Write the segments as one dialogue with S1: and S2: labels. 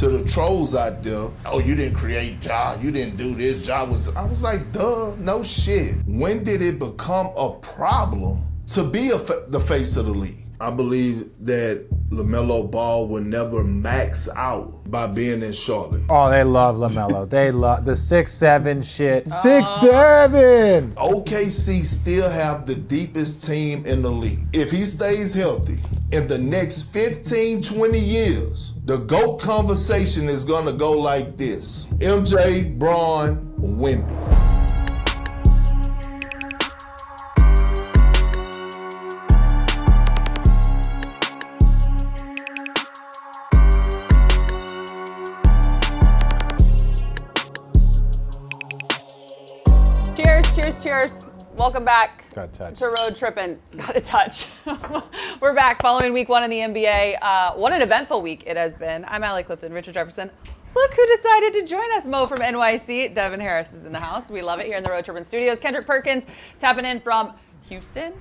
S1: to the trolls out there, oh, you didn't create Ja, you didn't do this, I was like, duh, no shit. When did it become a problem to be the face of the league? I believe that LaMelo Ball would never max out by being in Charlotte.
S2: Oh, they love LaMelo. They love the 6'7" shit. 6'7".
S1: OKC still have the deepest team in the league. If he stays healthy, in the next 15, 20 years, the GOAT conversation is gonna go like this. MJ, Bron, Wemby.
S3: Cheers. Welcome back to Road Trippin. Got a touch. We're back following week 1 in the NBA. What an eventful week it has been. I'm Allie Clifton, Richard Jefferson. Look who decided to join us, Mo from NYC. Devin Harris is in the house. We love it here in the Road Trippin studios. Kendrick Perkins tapping in from Houston,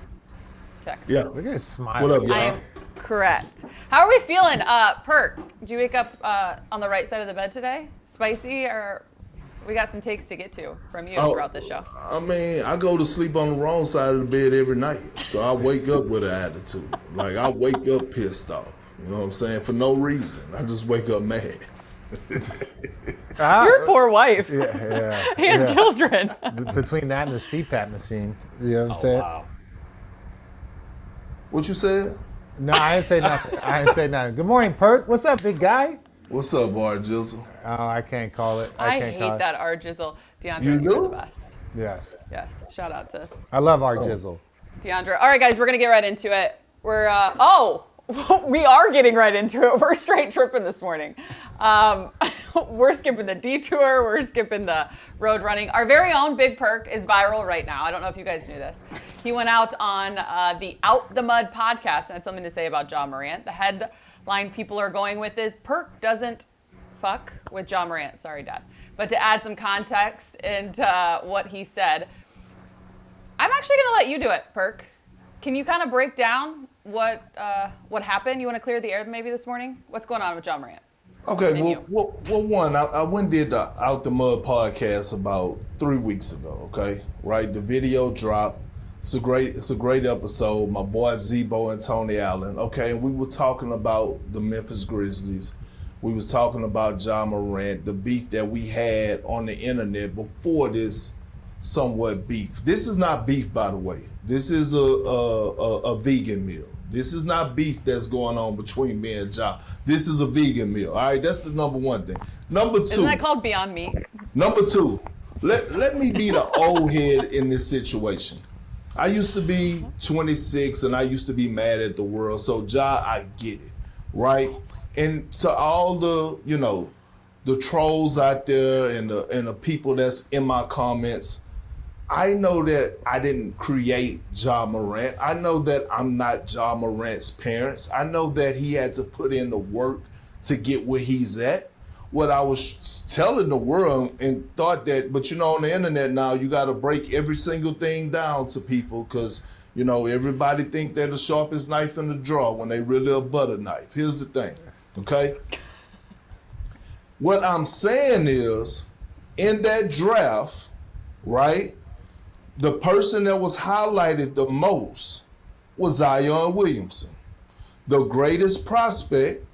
S3: Texas.
S1: Yeah.
S2: Look at his smile.
S1: What up, y'all?
S3: I am correct. How are we feeling? Perk, did you wake up on the right side of the bed today? Spicy or... We got some takes to get to from you throughout the show.
S1: I mean, I go to sleep on the wrong side of the bed every night. So I wake up with an attitude. Like, I wake up pissed off. You know what I'm saying? For no reason. I just wake up mad.
S3: Your poor wife.
S2: Yeah.
S3: And children.
S2: Between that and the CPAP machine. You know what I'm saying?
S3: Wow.
S1: What you said?
S2: No, I didn't say nothing. Good morning, Perk. What's up, big guy?
S1: What's up, Bar Jizzle?
S2: Oh, I can't call it.
S3: I hate that R Jizzle. DeAndre,
S1: You
S3: you're
S1: do?
S3: the best.
S2: Yes.
S3: Yes. Shout out to
S2: I love our Jizzle.
S3: DeAndre. All right, guys, we're going to get right into it. We're, we are getting right into it. We're straight tripping this morning. We're skipping the detour. We're skipping the road running. Our very own Big Perk is viral right now. I don't know if you guys knew this. He went out on the Out the Mud podcast and had something to say about Ja Morant. The headline people are going with is Perk doesn't fuck with Ja Morant. Sorry, Dad. But to add some context into what he said, I'm actually going to let you do it, Perk. Can you kind of break down what happened? You want to clear the air maybe this morning? What's going on with Ja Morant?
S1: Okay, well, one, I went and did the Out the Mud podcast about 3 weeks ago, okay? Right? The video dropped. It's a great episode. My boy Zebo and Tony Allen, okay? And we were talking about the Memphis Grizzlies. We was talking about Ja Morant, the beef that we had on the internet before this somewhat beef. This is not beef, by the way. This is a vegan meal. This is not beef that's going on between me and Ja. This is a vegan meal. All right, that's the number one thing. Number two.
S3: Isn't that called Beyond Meat?
S1: Number two, let me be the old head in this situation. I used to be 26 and I used to be mad at the world. So Ja, I get it, right? And to all the, the trolls out there and the people that's in my comments, I know that I didn't create Ja Morant. I know that I'm not Ja Morant's parents. I know that he had to put in the work to get where he's at. What I was telling the world and thought that, but on the internet now, you got to break every single thing down to people because, everybody think they're the sharpest knife in the drawer when they really a butter knife. Here's the thing. Okay? What I'm saying is, in that draft, right, the person that was highlighted the most was Zion Williamson, the greatest prospect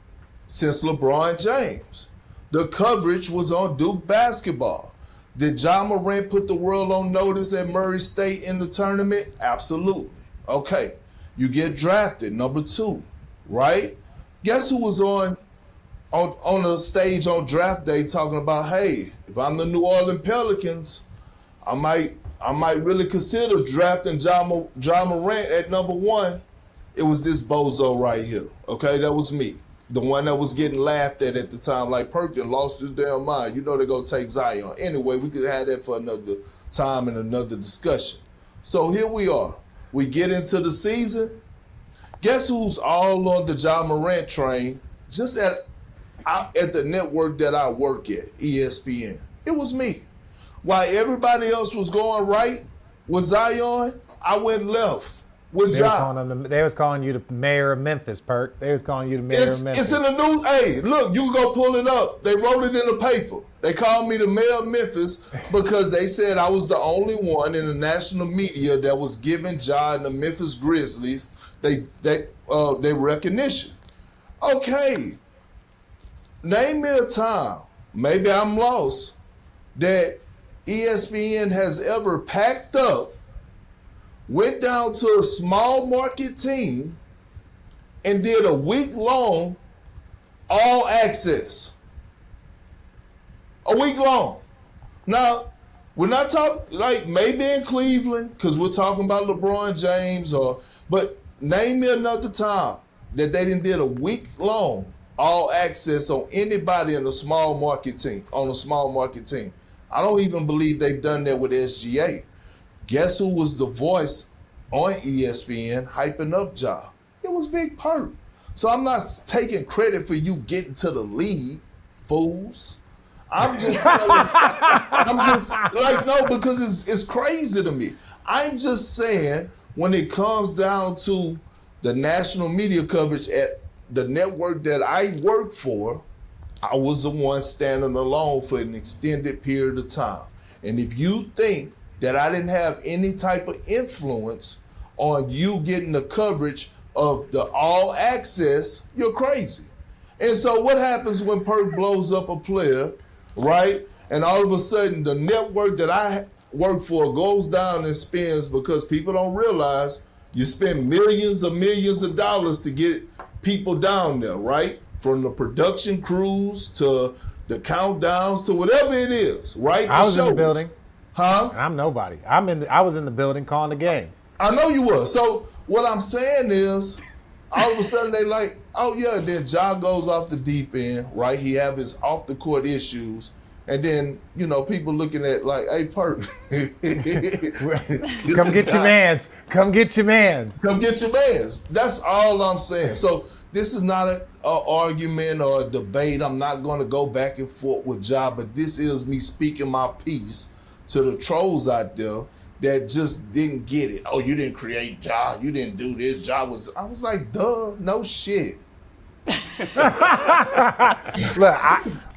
S1: since LeBron James. The coverage was on Duke basketball. Did Ja Morant put the world on notice at Murray State in the tournament? Absolutely. Okay, you get drafted, number 2, right? Guess who was on the stage on draft day talking about, hey, if I'm the New Orleans Pelicans, I might really consider drafting Ja Morant at number 1. It was this bozo right here, okay? That was me. The one that was getting laughed at the time, like Perkins lost his damn mind. They're going to take Zion. Anyway, we could have that for another time and another discussion. So here we are. We get into the season. Guess who's all on the Ja Morant train just at the network that I work at, ESPN? It was me. While everybody else was going right with Zion, I went left. with
S2: They
S1: Ja.
S2: was calling you the mayor of Memphis, Perk. They was calling you the mayor of Memphis.
S1: It's in the news. Hey, look, you can go pull it up. They wrote it in the paper. They called me the mayor of Memphis because they said I was the only one in the national media that was giving Ja and the Memphis Grizzlies they recognition. Okay, name me a time, maybe I'm lost, that ESPN has ever packed up, went down to a small market team, and did a week-long all access. A week long. Now, we're not talking, like, maybe in Cleveland, because we're talking about LeBron James, but name me another time that they did a week long all access on anybody in a small market team, I don't even believe they've done that with SGA. Guess who was the voice on ESPN hyping up Ja? It was Big Perk. So I'm not taking credit for you getting to the league, fools. I'm just because it's crazy to me. I'm just saying when it comes down to the national media coverage at the network that I work for, I was the one standing alone for an extended period of time. And if you think that I didn't have any type of influence on you getting the coverage of the all access, you're crazy. And so what happens when Perk blows up a player, right? And all of a sudden the network that I work for goes down and spends, because people don't realize you spend millions of dollars to get people down there, right? From the production crews to the countdowns to whatever it is, right?
S2: I was in the building.
S1: Huh?
S2: And I'm nobody. I was in the building calling the game.
S1: I know you were. So what I'm saying is, all of a sudden they like, oh yeah, then Ja goes off the deep end, right? He have his off the court issues. And then, people looking at like, hey, Perk.
S2: Come get your mans. Come get your mans.
S1: Come get your mans. That's all I'm saying. So this is not an argument or a debate. I'm not going to go back and forth with Ja, but this is me speaking my piece to the trolls out there that just didn't get it. Oh, you didn't create Ja. You didn't do this. I was like, duh, no shit.
S2: Look,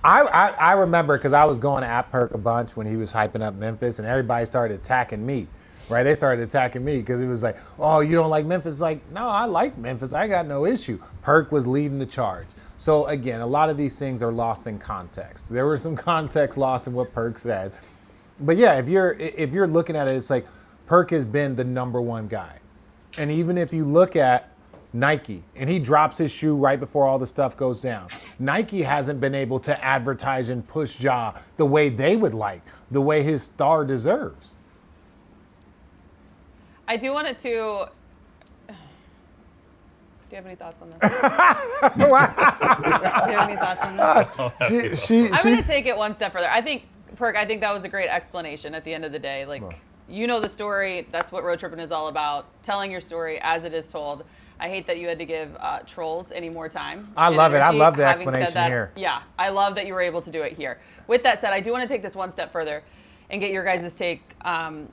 S2: I remember because I was going at Perk a bunch when he was hyping up Memphis, and everybody started attacking me, right? They started attacking me because it was like, oh, you don't like Memphis? Like, no, I like Memphis. I got no issue. Perk was leading the charge. So again, a lot of these things are lost in context. There was some context lost in what Perk said. But yeah, if you're looking at it, it's like Perk has been the number one guy. And even if you look at Nike, and he drops his shoe right before all the stuff goes down, Nike hasn't been able to advertise and push Ja the way they would like, the way his star deserves.
S3: I do want it to... Do you have any thoughts on this? Do you have any thoughts on this? I'm going to take it one step further. I think that was a great explanation at the end of the day. Like, you know the story. That's what Road Trippin' is all about. Telling your story as it is told. I hate that you had to give trolls any more time.
S2: I love it. I love the explanation here.
S3: Yeah, I love that you were able to do it here. With that said, I do want to take this one step further and get your guys' take on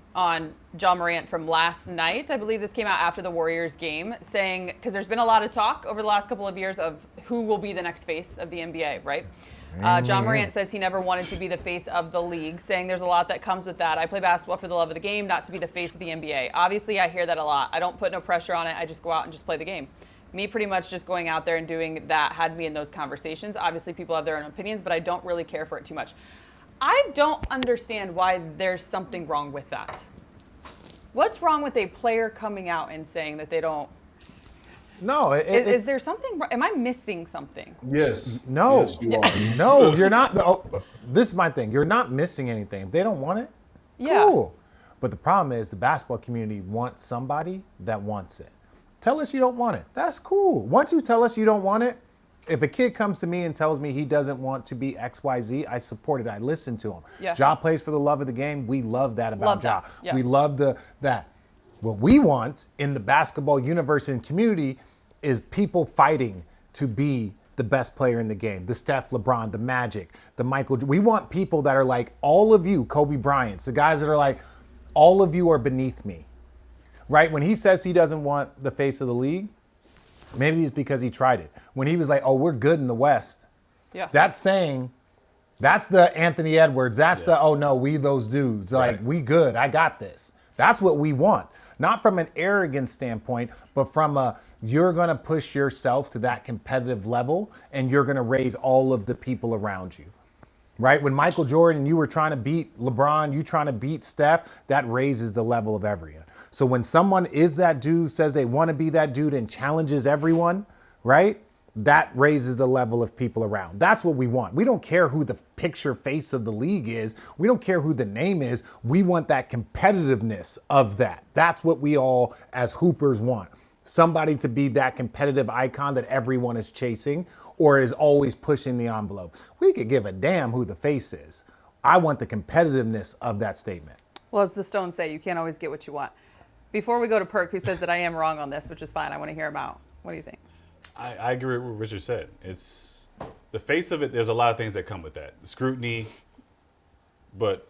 S3: Ja Morant from last night. I believe this came out after the Warriors game, saying, because there's been a lot of talk over the last couple of years of who will be the next face of the NBA, right? Ja Morant says he never wanted to be the face of the league, saying there's a lot that comes with that. I play basketball for the love of the game, not to be the face of the NBA. Obviously, I hear that a lot. I don't put no pressure on it. I just go out and just play the game. Me pretty much just going out there and doing that had me in those conversations. Obviously, people have their own opinions, but I don't really care for it too much. I don't understand why there's something wrong with that. What's wrong with a player coming out and saying that they don't?
S2: No,
S3: is there something? Am I missing something?
S1: Yes.
S2: No,
S1: yes, you are.
S2: No, you're not. Oh, this is my thing. You're not missing anything. If they don't want it, cool. But the problem is the basketball community wants somebody that wants it. Tell us you don't want it. That's cool. Once you tell us you don't want it, if a kid comes to me and tells me he doesn't want to be XYZ, I support it. I listen to him.
S3: Yeah.
S2: Ja plays for the love of the game. We love that about Ja.
S3: Yes.
S2: We love that. What we want in the basketball universe and community is people fighting to be the best player in the game. The Steph, LeBron, the Magic, the Michael. We want people that are like, all of you, Kobe Bryant's, the guys that are like, all of you are beneath me. right? When he says he doesn't want the face of the league, maybe it's because he tried it. When he was like, oh, we're good in the West.
S3: Yeah.
S2: That's saying, that's the Anthony Edwards. That's the, oh no, we those dudes. Like, we good. I got this. That's what we want. Not from an arrogant standpoint, but from a, you're going to push yourself to that competitive level and you're going to raise all of the people around you. Right? When Michael Jordan, you were trying to beat LeBron, you trying to beat Steph, that raises the level of everyone. So when someone is that dude, says they want to be that dude and challenges everyone, right? That raises the level of people around. That's what we want. We don't care who the picture face of the league is. We don't care who the name is. We want that competitiveness of that. That's what we all as hoopers want. Somebody to be that competitive icon that everyone is chasing or is always pushing the envelope. We could give a damn who the face is. I want the competitiveness of that statement.
S3: Well, as the Stones say, you can't always get what you want. Before we go to Perk, who says that I am wrong on this, which is fine. I want to hear him out. What do you think?
S4: I agree with what Richard said. It's the face of it. There's a lot of things that come with that. The scrutiny. But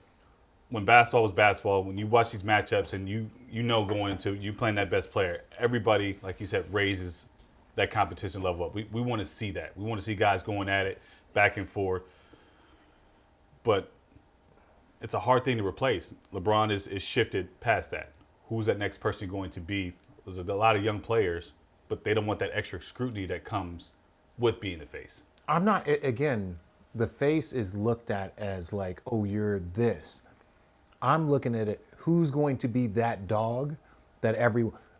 S4: when basketball was basketball, when you watch these matchups and you know going into you playing that best player, everybody, like you said, raises that competition level up. We want to see that. We want to see guys going at it back and forth. But it's a hard thing to replace. LeBron is shifted past that. Who's that next person going to be? There's a lot of young players, but they don't want that extra scrutiny that comes with being the face.
S2: I'm not, again, the face is looked at as like, oh, you're this. I'm looking at it, who's going to be that dog that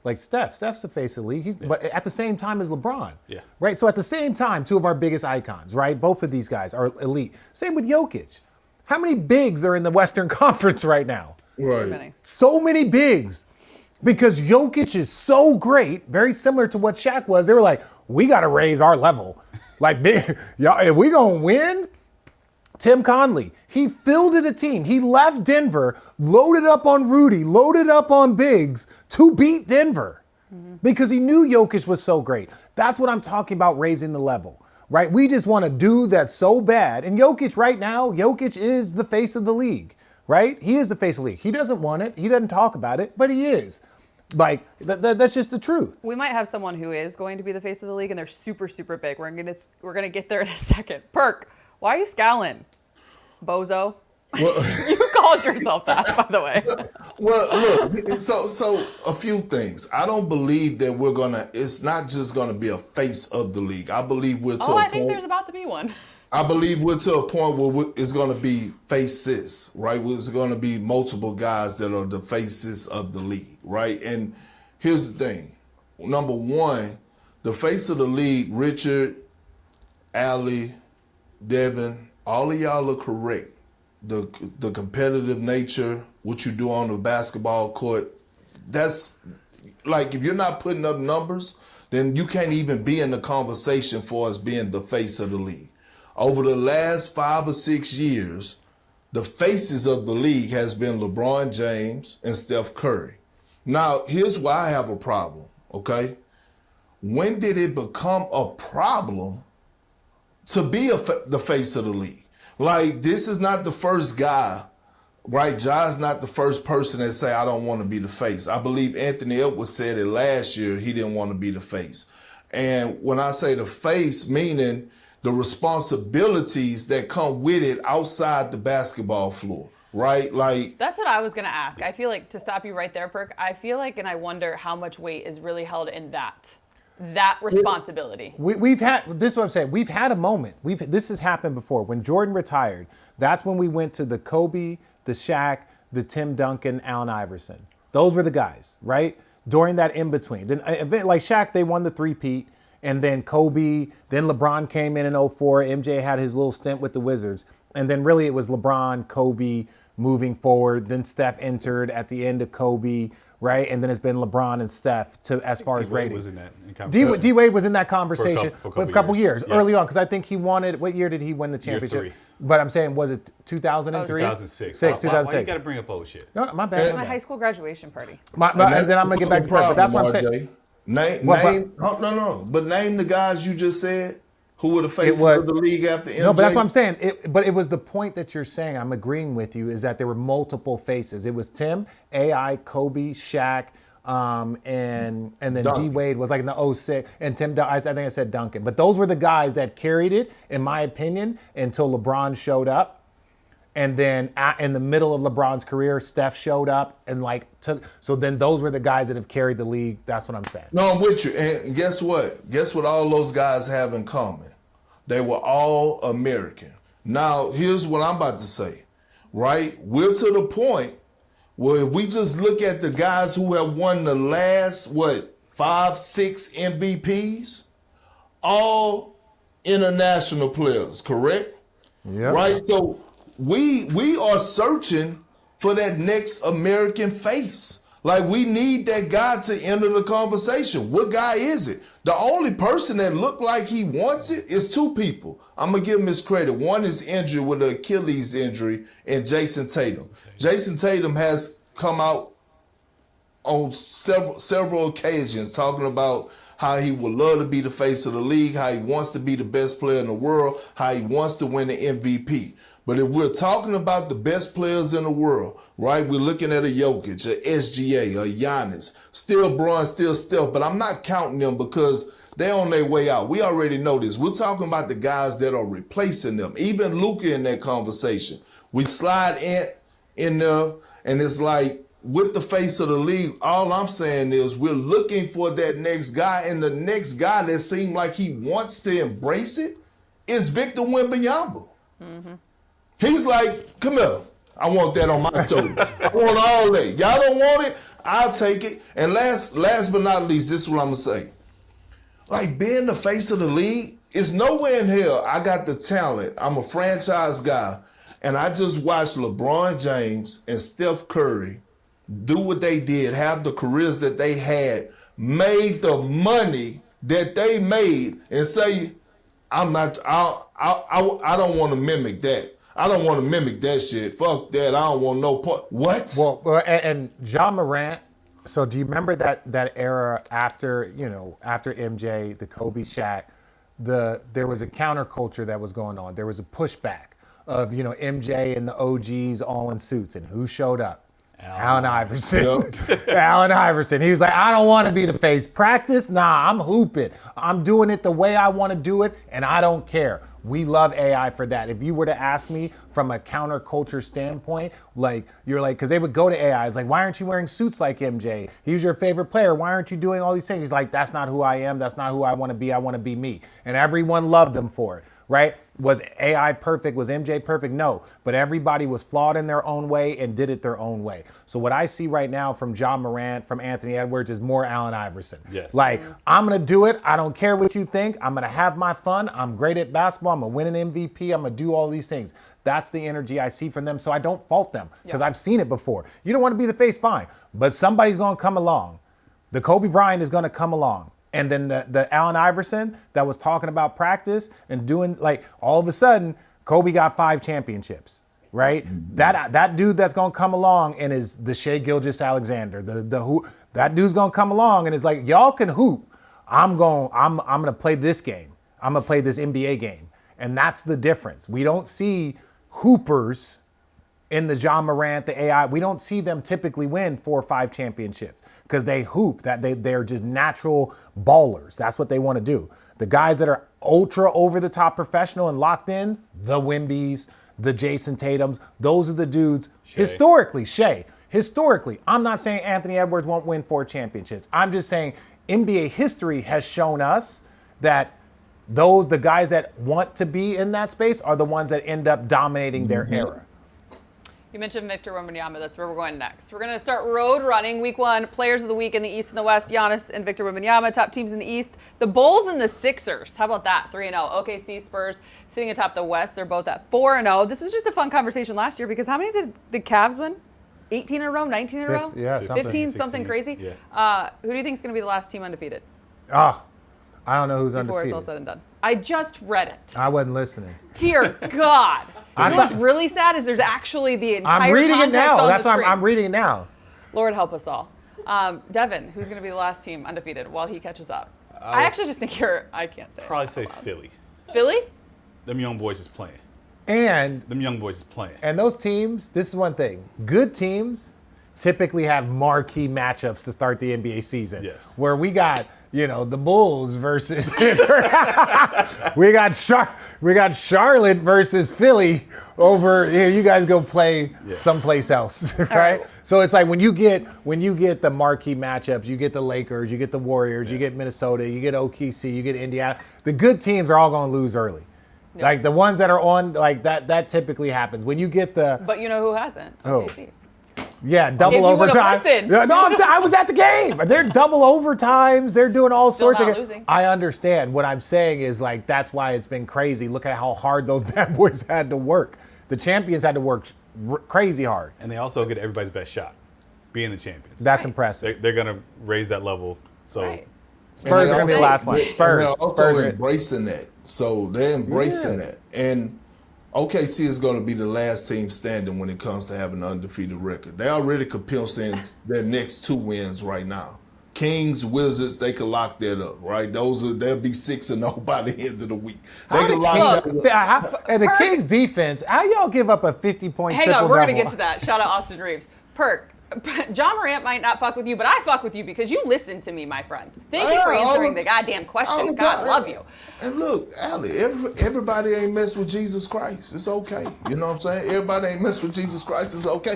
S2: like Steph's the face of the league, but at the same time as LeBron.
S4: Yeah.
S2: Right? So at the same time, two of our biggest icons, right? Both of these guys are elite. Same with Jokic. How many bigs are in the Western Conference right now?
S1: Right.
S3: Too many.
S2: So many bigs. Because Jokic is so great, very similar to what Shaq was. They were like, we got to raise our level. Like, y'all, if we going to win, Tim Conley, he fielded a team. He left Denver, loaded up on Rudy, loaded up on bigs to beat Denver because he knew Jokic was so great. That's what I'm talking about, raising the level, right? We just want a dude that's so bad. And Jokic right now, Jokic is the face of the league. Right? He is the face of the league. He doesn't want it. He doesn't talk about it, but he is. Like, that's just the truth.
S3: We might have someone who is going to be the face of the league, and they're super, super big. We're gonna get there in a second. Perk, why are you scowling, bozo?
S1: Well,
S3: You called yourself that, by the way.
S1: well, look, so a few things. I don't believe that it's not just gonna be a face of the league. I believe we're to a point.
S3: I think there's about to be one.
S1: I believe we're to a point where it's going to be faces, right? It's going to be multiple guys that are the faces of the league, right? And here's the thing. Number one, the face of the league, Richard, Ali, Devin, all of y'all are correct. The competitive nature, what you do on the basketball court, that's like if you're not putting up numbers, then you can't even be in the conversation for us being the face of the league. Over the last 5 or 6 years, the faces of the league has been LeBron James and Steph Curry. Now, here's why I have a problem, okay? When did it become a problem to be the face of the league? Like, this is not the first guy, right? Ja's not the first person that say, I don't want to be the face. I believe Anthony Edwards said it last year, he didn't want to be the face. And when I say the face, meaning the responsibilities that come with it outside the basketball floor, right? Like,
S3: That's what I was going to ask. I feel like, to stop you right there, Perk, I feel like, and I wonder how much weight is really held in that responsibility.
S2: We've had, this is what I'm saying, we've had a moment. This has happened before. When Jordan retired, that's when we went to the Kobe, the Shaq, the Tim Duncan, Allen Iverson. Those were the guys, right? During that in-between. Then, like Shaq, they won the three-peat. And then Kobe, then LeBron came in 04. MJ had his little stint with the Wizards. And then really it was LeBron, Kobe moving forward. Then Steph entered at the end of Kobe, right? And then it's been LeBron and Steph as far as rating.
S4: Was in that
S2: D-Wade was in that conversation
S4: for
S2: a couple years
S4: yeah.
S2: early on because I think he wanted, what year did he win the championship?
S4: Year 3.
S2: But I'm saying, was it 2003?
S4: 2006.
S2: 2006.
S4: Why you got to bring up old shit?
S2: No, my bad.
S3: It was my high school graduation party.
S2: And then I'm going to get back to Perk, but that's what I'm saying.
S1: Name the guys you just said who were the faces of the league after MJ.
S2: No, but that's what I'm saying. But it was the point that you're saying, I'm agreeing with you, is that there were multiple faces. It was Tim, AI, Kobe, Shaq, and then
S1: Duncan.
S2: D Wade was like in the 06, and I think I said Duncan. But those were the guys that carried it, in my opinion, until LeBron showed up. And then in the middle of LeBron's career, Steph showed up and so then those were the guys that have carried the league. That's what I'm saying.
S1: No, I'm with you. And guess what? Guess what all those guys have in common? They were all American. Now, here's what I'm about to say, right? We're to the point where if we just look at the guys who have won the last, 5, 6 MVPs, all international players, correct?
S2: Yeah.
S1: Right? So we are searching for that next American face. Like, we need that guy to enter the conversation. What guy is it? The only person that looked like he wants it is 2 people. I'm going to give him his credit. One is injured with an Achilles injury, and Jason Tatum. Jason Tatum has come out on several occasions talking about how he would love to be the face of the league, how he wants to be the best player in the world, how he wants to win the MVP. But if we're talking about the best players in the world, right, we're looking at a Jokic, a SGA, a Giannis, still Bron, still Steph, but I'm not counting them because they're on their way out. We already know this. We're talking about the guys that are replacing them. Even Luka in that conversation. We slide in there, and it's like, with the face of the league, all I'm saying is we're looking for that next guy, and the next guy that seems like he wants to embrace it is Victor Wembanyama. Mm-hmm. He's like, come here. I want that on my shoulders. I want all that. Y'all don't want it? I'll take it. And last but not least, this is what I'm going to say. Like, being the face of the league, is nowhere in hell I got the talent. I'm a franchise guy. And I just watched LeBron James and Steph Curry do what they did, have the careers that they had, made the money that they made, and say, I don't want to mimic that. I don't want to mimic that shit. Fuck that. I don't want no part. What?
S2: Well, and Ja Morant. So do you remember that era after MJ, the Kobe, Shaq? There was a counterculture that was going on. There was a pushback of MJ and the OGs all in suits, and who showed up? Allen Iverson. Yep. Allen Iverson. He was like, I don't want to be the face. Practice? Nah, I'm hooping. I'm doing it the way I want to do it, and I don't care. We love AI for that. If you were to ask me from a counterculture standpoint, because they would go to AI. It's like, why aren't you wearing suits like MJ? He's your favorite player. Why aren't you doing all these things? He's like, that's not who I am. That's not who I want to be. I want to be me. And everyone loved him for it, right? Was AI perfect? Was MJ perfect? No. But everybody was flawed in their own way and did it their own way. So what I see right now from Ja Morant, from Anthony Edwards, is more Allen Iverson.
S4: Yes.
S2: Like, I'm going to do it. I don't care what you think. I'm going to have my fun. I'm great at basketball. I'm going to win an MVP. I'm going to do all these things. That's the energy I see from them. So I don't fault them because I've seen it before. You don't want to be the face, fine. But somebody's going to come along. The Kobe Bryant is going to come along. And then the Allen Iverson that was talking about practice and doing, all of a sudden, Kobe got 5 championships, right? Mm-hmm. That dude that's gonna come along and is the Shai Gilgeous-Alexander, that dude's gonna come along and is like, y'all can hoop. I'm gonna play this game. I'm gonna play this NBA game, and that's the difference. We don't see hoopers in the Ja Morant, the AI. We don't see them typically win 4 or 5 championships. Because they hoop, they're just natural ballers. That's what they want to do. The guys that are ultra over-the-top professional and locked in, the Wembys, the Jason Tatums, those are the dudes. Shai. Historically, I'm not saying Anthony Edwards won't win 4 championships. I'm just saying NBA history has shown us that the guys that want to be in that space are the ones that end up dominating their era.
S3: You mentioned Victor Wembanyama. That's where we're going next. We're going to start road running. Week 1, players of the week in the East and the West. Giannis and Victor Wembanyama, top teams in the East. The Bulls and the Sixers. How about that? 3-0. OKC, Spurs sitting atop the West. They're both at 4-0. This is just a fun conversation last year because how many did the Cavs win? 18 in a row? 19 in a row?
S2: Yeah,
S3: 15, something crazy?
S4: Yeah.
S3: Who do you think is going to be the last team undefeated?
S2: I don't know who's
S3: Before
S2: undefeated.
S3: It's all said and done. I just read it.
S2: I wasn't listening.
S3: Dear God. You know what's really sad is there's actually the entire
S2: I'm reading it
S3: context
S2: now.
S3: on
S2: That's
S3: the
S2: why
S3: screen.
S2: I'm reading it now.
S3: Lord help us all. Devin, who's going to be the last team undefeated while he catches up? I actually just think I can't say
S4: Probably
S3: it
S4: say
S3: out loud.
S4: Philly.
S3: Philly?
S4: Them young boys is playing.
S2: And
S4: Them young boys is playing.
S2: those teams, this is one thing. Good teams typically have marquee matchups to start the NBA season.
S4: Yes.
S2: Where we got, the Bulls versus we got Charlotte versus Philly over here. You guys go play someplace else, right? So it's like when you get the marquee matchups, you get the Lakers, you get the Warriors, you get Minnesota, you get OKC, you get Indiana. The good teams are all going to lose early. Yeah. Like the ones that are on like that typically happens. When you get the
S3: But you know who hasn't? OKC.
S2: Yeah, double overtime. No, I was at the game. They're double overtimes. They're doing all sorts of
S3: losing.
S2: I understand. What I'm saying is like that's why it's been crazy. Look at how hard those bad boys had to work. The champions had to work crazy hard.
S4: And they also get everybody's best shot, being the champions.
S2: That's impressive.
S4: They're going to raise that level. So
S2: Spurs are going to be the last one. Spurs.
S1: They're also embracing that. So they're embracing that. And OKC is going to be the last team standing when it comes to having an undefeated record. They already could pencil in their next 2 wins right now. Kings, Wizards, they could lock that up, right? They'll be 6-0 by the end of the week. They can lock that up.
S2: And the Kings defense, how y'all give up a 50-point
S3: Hang on, we're
S2: going
S3: to get to that. Shout out Austin Reeves. Perk, Ja Morant might not fuck with you, but I fuck with you because you listen to me, my friend. Thank you for answering the goddamn question. God love you.
S1: And look, Allie, everybody ain't messed with Jesus Christ. It's okay. You know what I'm saying? Everybody ain't messed with Jesus Christ. It's okay.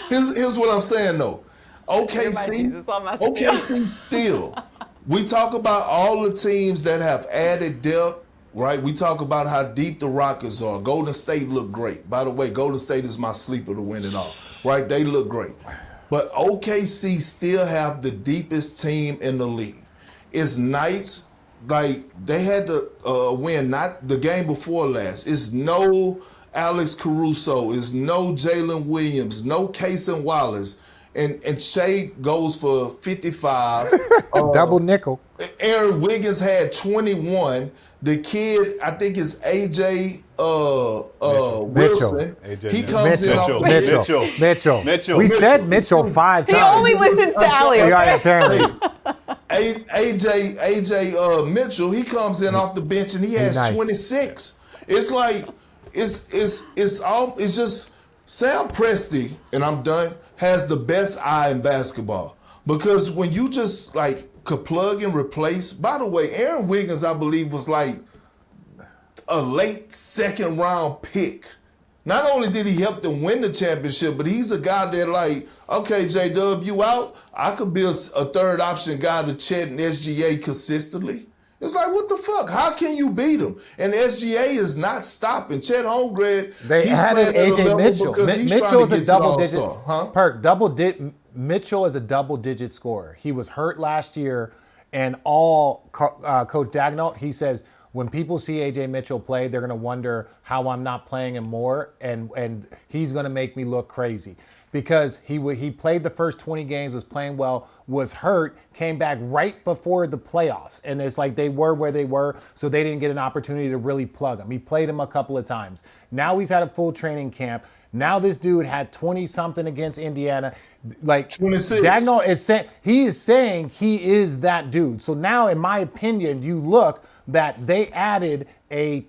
S1: Here's what I'm saying, though. OKC still. We talk about all the teams that have added depth, right? We talk about how deep the Rockets are. Golden State look great. By the way, Golden State is my sleeper to win it all, right? They look great. But OKC still have the deepest team in the league. It's nice. Like, they had to win, not the game before last. It's no Alex Caruso. It's no Jalen Williams. No Cason Wallace. And Shea goes for 55.
S2: Double nickel.
S1: Aaron Wiggins had 21. The kid, I think it's AJ Wilson. He comes in off the
S2: Mitchell. We said Mitchell 5 times.
S3: He only listens to Allie.
S2: Yeah, apparently.
S1: AJ Mitchell, he comes in off the bench and he has 26. It's like it's just Sam Presti, and I'm done, has the best eye in basketball. Because when you just like could plug and replace, by the way, Aaron Wiggins, I believe, was like a late 2nd round pick. Not only did he help them win the championship, but he's a guy that like, okay, J-Dub, you out? I could be a 3rd option guy to Chet and SGA consistently. It's like, what the fuck? How can you beat him? And SGA is not stopping. Chet Holmgren,
S2: they added AJ Mitchell. Mitchell is a double-digit. Perk, Mitchell is a double-digit scorer. He was hurt last year, and Coach Dagnall, he says, when people see AJ Mitchell play, they're going to wonder how I'm not playing him more, and he's going to make me look crazy. Because he played the first 20 games, was playing well, was hurt, came back right before the playoffs. And it's like they were where they were, so they didn't get an opportunity to really plug him. He played him a couple of times. Now he's had a full training camp. Now this dude had 20-something against Indiana. Like
S1: 26.
S2: Dagnall is saying he is that dude. So now, in my opinion, you look that they added a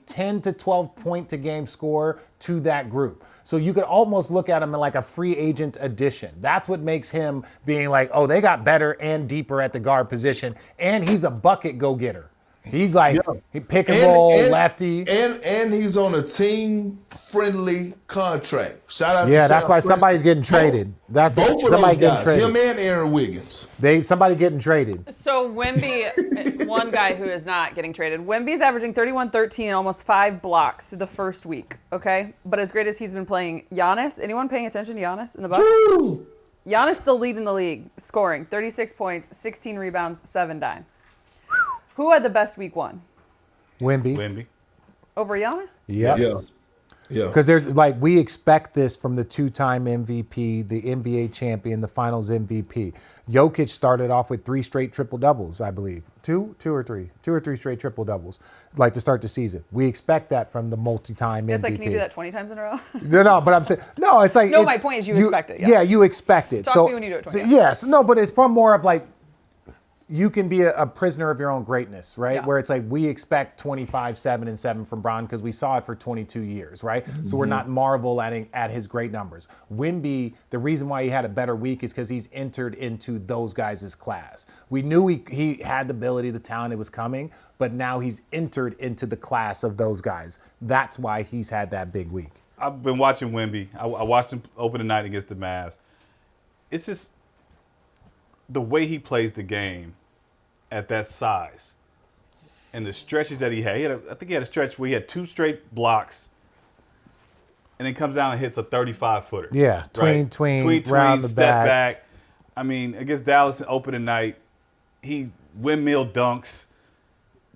S2: 10 to 12 point to game scorer to that group. So you could almost look at him like a free agent addition. That's what makes him being like, oh, they got better and deeper at the guard position, and he's a bucket go-getter. He's like, he pick and roll, lefty.
S1: And he's on a team-friendly contract. Shout out to
S2: that's why somebody's getting traded. That's
S1: both of those guys, him and Aaron Wiggins.
S2: Somebody getting traded.
S3: So Wemby, one guy who is not getting traded. Wemby's averaging 31, 13, and almost 5 blocks through the first week, okay? But as great as he's been playing, Giannis, anyone paying attention to Giannis in the Bucks?
S1: Woo!
S3: Giannis still leading the league, scoring 36 points, 16 rebounds, 7 dimes. Who had the best week 1?
S2: Wemby.
S3: Over Giannis?
S2: Yes.
S1: Yeah.
S2: Because there's like we expect this from the 2-time MVP, the NBA champion, the Finals MVP. Jokic started off with 3 straight triple doubles, I believe. 2 or 3 straight triple doubles, like to start the season. We expect that from the multi-time MVP.
S3: It's like, can you do that 20 times in a row?
S2: No, but I'm saying no. It's like
S3: my point is you expect it.
S2: Yeah, you expect it.
S3: Talk to me when you do it 20
S2: yes, no, but it's from more of like. you can be a prisoner of your own greatness, right?
S3: Yeah.
S2: Where it's like we expect 25, 7, and 7 from Bron because we saw it for 22 years, right? So we're not marvel at his great numbers. Wemby, the reason why he had a better week is because he's entered into those guys' class. We knew he had the ability, the talent, it was coming, but now he's entered into the class of those guys. That's why he's had that big week.
S4: I've been watching Wemby. I watched him open the night against the Mavs. It's just the way he plays the game at that size and the stretches that he had. I think he had a stretch where he had 2 straight blocks and then comes down and hits a 35-footer.
S2: Yeah, tween, round the
S4: step back. I mean, against Dallas in opening night, he windmill dunks,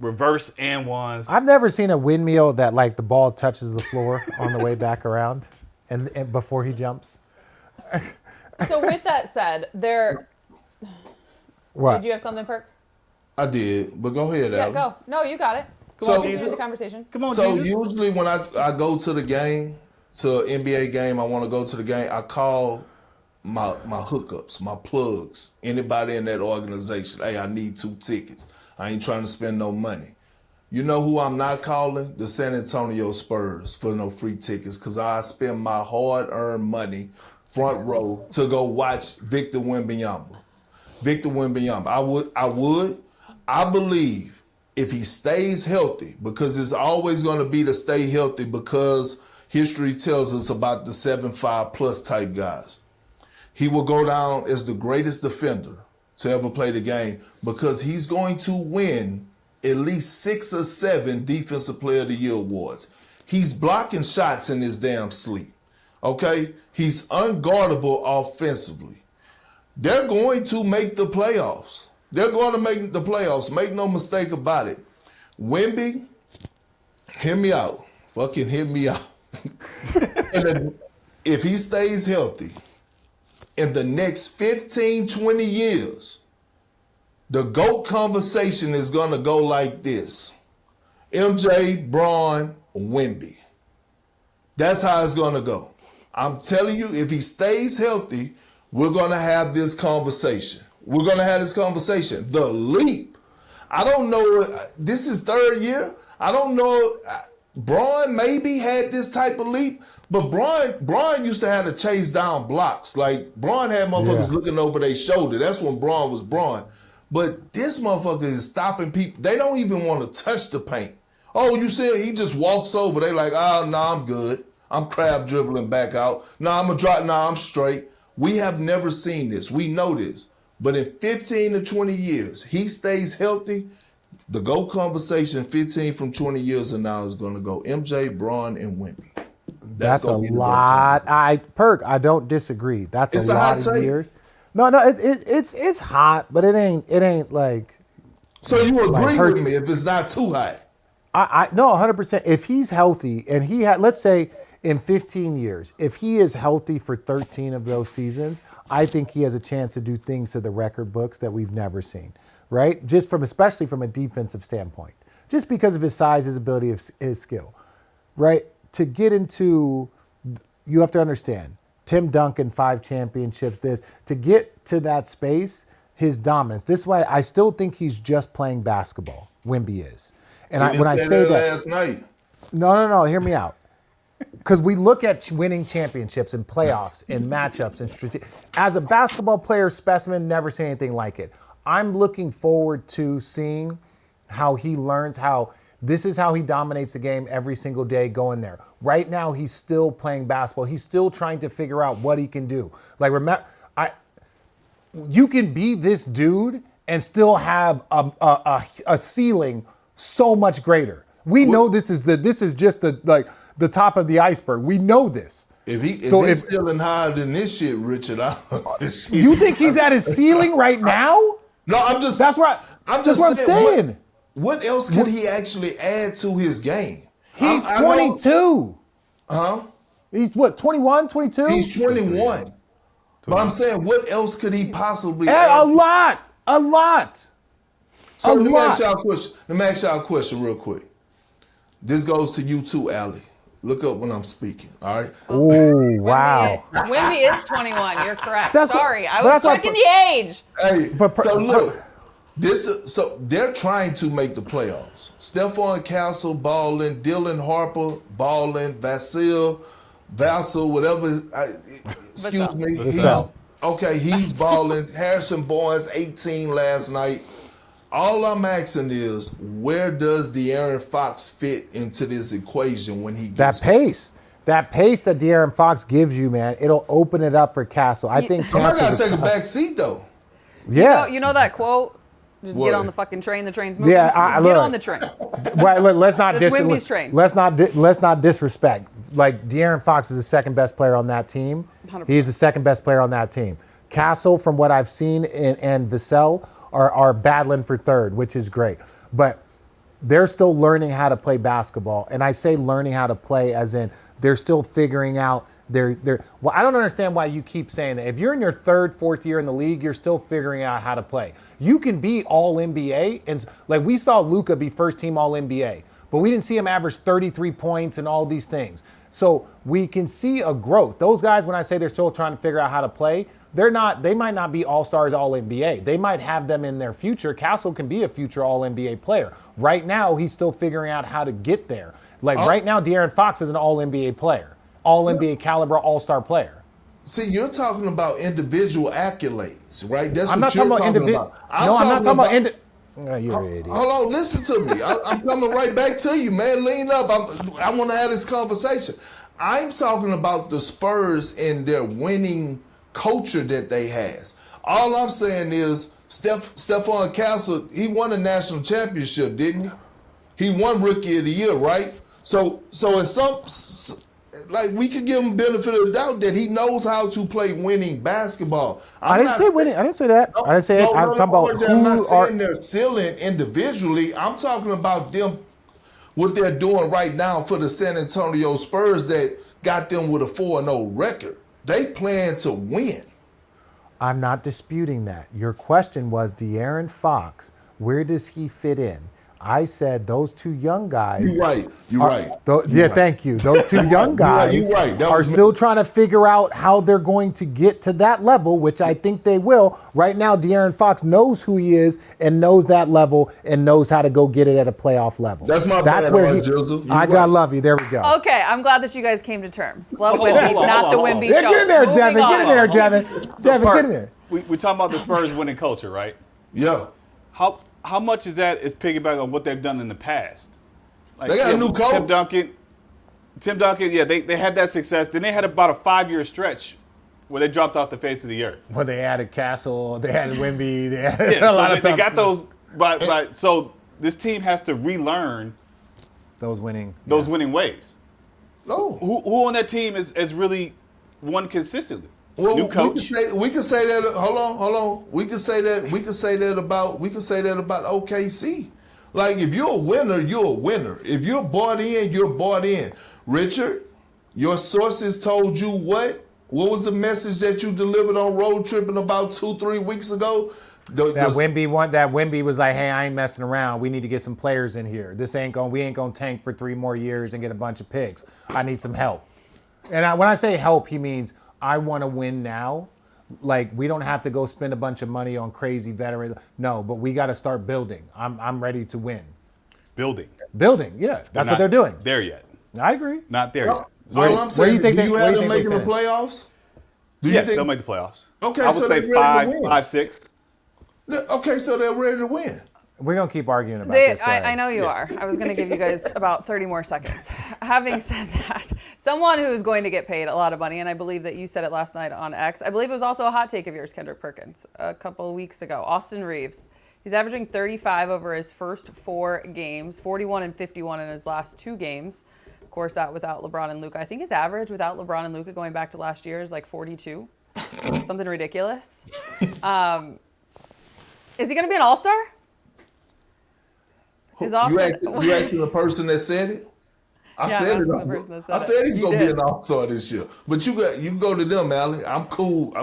S4: reverse and ones.
S2: I've never seen a windmill that like the ball touches the floor on the way back around and before he jumps.
S3: So with that said,
S2: What?
S3: Did you have something, Perk?
S1: I did, but go ahead,
S3: Yeah,
S1: Alan.
S3: go. No, you got it. Come
S1: So-
S3: on, continue the conversation.
S4: Come on,
S1: So
S4: Jesus.
S1: usually when I go to the game, to an NBA game, I want to go to the game, I call my hookups, my plugs, anybody in that organization. Hey, I need 2 tickets. I ain't trying to spend no money. You know who I'm not calling? The San Antonio Spurs for no free tickets because I spend my hard-earned money front row to go watch Victor Wembanyama. I believe if he stays healthy, because it's always going to be to stay healthy because history tells us about the 7'5+ type guys. He will go down as the greatest defender to ever play the game because he's going to win at least 6 or 7 Defensive Player of the Year awards. He's blocking shots in his damn sleep, okay? He's unguardable offensively. They're going to make the playoffs. Make no mistake about it. Wemby, hear me out. Fucking hear me out. And if he stays healthy, in the next 15, 20 years, the GOAT conversation is going to go like this. MJ, Bron, Wemby. That's how it's going to go. I'm telling you, if he stays healthy, we're going to have this conversation. The leap. I don't know. This is 3rd year. I don't know. Bron maybe had this type of leap, but Bron used to have to chase down blocks. Like, Bron had motherfuckers looking over their shoulder. That's when Bron was Bron. But this motherfucker is stopping people. They don't even want to touch the paint. Oh, you see, he just walks over. They like, I'm good. I'm crab dribbling back out. I'm straight. We have never seen this. We know this. But in 15 to 20 years, he stays healthy, the GOAT conversation 15 from 20 years from now is going to go MJ, Bron, and Wemby.
S2: That's a lot. Perk, I don't disagree. That's
S1: It's
S2: a
S1: a
S2: lot
S1: hot
S2: of
S1: take.
S2: years. No, it's hot, but it ain't like.
S1: So you agree
S2: hurt
S1: with
S2: you.
S1: me if it's not too hot?
S2: I no, 100%. If he's healthy and he had, let's say in 15 years, if he is healthy for 13 of those seasons, I think he has a chance to do things to the record books that we've never seen, right? Especially from a defensive standpoint, just because of his size, his ability, his skill, right? To get into, you have to understand, Tim Duncan, 5 championships, to get to that space, his dominance. This way, I still think he's just playing basketball. Wemby is. And when I say that
S1: last night.
S2: No, hear me out. Because we look at winning championships and playoffs and matchups and as a basketball player specimen, never seen anything like it. I'm looking forward to seeing how he learns this is how he dominates the game every single day going there. Right now, he's still playing basketball. He's still trying to figure out what he can do. Like, remember, you can be this dude and still have a ceiling so much greiter. We know this is just the top of the iceberg. We know this.
S1: If he's ceiling higher than this shit, Richard,
S2: you think he's at his ceiling right now?
S1: No, I'm just.
S2: That's what I'm saying.
S1: What else could he actually add to his game?
S2: He's 22.
S1: Huh?
S2: He's what, 21, 22?
S1: He's 21. But I'm saying, what else could he possibly add?
S2: A lot.
S1: So let me ask y'all a question real quick. This goes to you too, Allie. Look up when I'm speaking, all right?
S2: Oh, wow.
S3: Wemby is 21. You're correct.
S2: I
S3: was checking the age.
S1: Hey, so look, So they're trying to make the playoffs. Stephon Castle balling, Dylan Harper balling, Vassell, whatever. Excuse me. He's balling. Harrison Barnes, 18 last night. All I'm asking is, where does De'Aaron Fox fit into this equation when he gets
S2: That pace that De'Aaron Fox gives you, man, it'll open it up for Castle. I think Castle
S1: gotta take a back seat though.
S2: Yeah.
S3: You know that quote? Just get on the fucking train. The train's moving.
S2: Yeah,
S3: get on the train.
S2: Well, let's not
S3: That's Wemby's train.
S2: Let's not disrespect. Like De'Aaron Fox is the second best player on that team.
S3: 100%.
S2: He's the second best player on that team. Castle, from what I've seen, and Vassell are battling for third, which is great. But they're still learning how to play basketball. And I say learning how to play as in they're still figuring out well, I don't understand why you keep saying that. If you're in your third, fourth year in the league, you're still figuring out how to play. You can be all NBA. And like we saw Luka be first team all NBA, but we didn't see him average 33 points and all these things. So we can see a growth. Those guys, when I say they're still trying to figure out how to play, they might not be all-stars, all-NBA. They might have them in their future. Castle can be a future all-NBA player. Right now, he's still figuring out how to get there. Like right now, De'Aaron Fox is an all-NBA player, all-NBA caliber, all-star player.
S1: See, you're talking about individual accolades, right? That's
S2: I'm
S1: what
S2: not
S1: you're
S2: talking about
S1: talking about.
S2: I'm not talking about you're an idiot.
S1: Hold on, listen to me. I'm coming right back to you, man. Lean up. I want to have this conversation. I'm talking about the Spurs and their winning culture that they has. All I'm saying is Stephon Castle, he won a national championship, didn't he? He won Rookie of the Year, right? So it's like we could give him benefit of the doubt that he knows how to play winning basketball.
S2: I didn't say winning. I didn't say that. I didn't say it. I'm talking about
S1: I'm not saying they're ceiling individually. I'm talking about them, what they're doing right now for the San Antonio Spurs that got them with a 4-0 record. They plan to win.
S2: I'm not disputing that. Your question was De'Aaron Fox, where does he fit in? I said those two young guys.
S1: You're right.
S2: Thank you. Those two young guys are still trying to figure out how they're going to get to that level, which I think they will. Right now, De'Aaron Fox knows who he is and knows that level and knows how to go get it at a playoff level.
S1: That's where
S2: I got love you. There we go.
S3: Okay, I'm glad that you guys came to terms. Love Wemby, not the Wemby show.
S2: Get in there, Devin. Get in there, Devin. Devin, get in there.
S4: We talking about the Spurs winning culture, right?
S1: Yeah.
S4: How much is that is piggyback on what they've done in the past? Like,
S1: they got a new coach.
S4: Tim Duncan, yeah, they had that success. Then they had about a 5-year stretch where they dropped off the face of the earth.
S2: Well, they added Castle, they added Wemby, they added a lot of
S4: they got those. But so this team has to relearn
S2: those winning
S4: ways.
S1: No,
S4: who on that team is really won consistently?
S1: Well,
S4: new coach.
S1: We can say that. Hold on. We can say that about OKC. Like, if you're a winner, you're a winner. If you're bought in, you're bought in. Richard, your sources told you what? What was the message that you delivered on Road Trippin about 2-3 weeks ago?
S2: Wemby was like, hey, I ain't messing around. We need to get some players in here. We ain't gonna tank for 3 more years and get a bunch of picks. I need some help. And when I say help, he means I want to win now. Like, we don't have to go spend a bunch of money on crazy veterans. No, but we got to start building. I'm ready to win.
S4: Building,
S2: yeah. That's what they're doing.
S4: There yet.
S2: I agree.
S4: Not there yet.
S1: All I'm saying, do you have them making the playoffs?
S4: Yes, they'll make the playoffs.
S1: Okay,
S4: I would
S1: so
S4: say
S1: they're ready to win.
S4: 5, 6.
S1: Okay, so they're ready to win.
S2: We're going to keep arguing about this guy.
S3: I know you are. I was going to give you guys about 30 more seconds. Having said that, someone who's going to get paid a lot of money, and I believe that you said it last night on X, I believe it was also a hot take of yours, Kendrick Perkins, a couple of weeks ago, Austin Reeves. He's averaging 35 over his first 4 games, 41 and 51 in his last 2 games. Of course, that without LeBron and Luka. I think his average without LeBron and Luka going back to last year is like 42. Something ridiculous. Is he going to be an all-star?
S1: You asking the person that said it? I said he's gonna be an all-star this year. But you can go to them, Allie. I'm cool.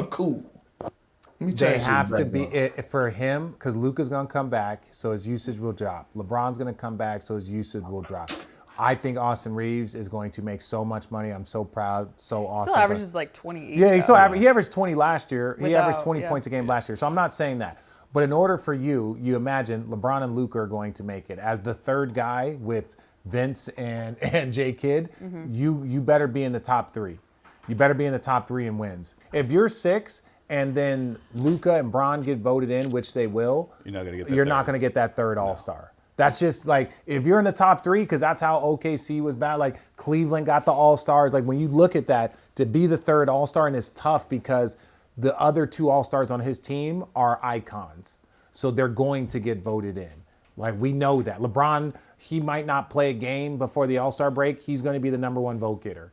S2: They have to be it for him because Luka's gonna come back, so his usage will drop. LeBron's gonna come back, so his usage will drop. I think Austin Reeves is going to make so much money. I'm so proud, so awesome.
S3: Still averages like 28.
S2: Yeah, he averaged 20 last year. He averaged 20 points a game last year. So I'm not saying that. But in order for you imagine LeBron and Luka are going to make it. As the third guy with Vince and J Kidd, you better be in the top 3. You better be in the top 3 in wins. If you're 6 and then Luka and Bron get voted in, which they will, you're not going to get that third All-Star. That's just like, if you're in the top 3, because that's how OKC was bad, like Cleveland got the All-Stars. Like when you look at that, to be the third All-Star, and it's tough because the other 2 All-Stars on his team are icons. So they're going to get voted in. Like we know that. LeBron, he might not play a game before the All-Star break. He's going to be the number 1 vote getter.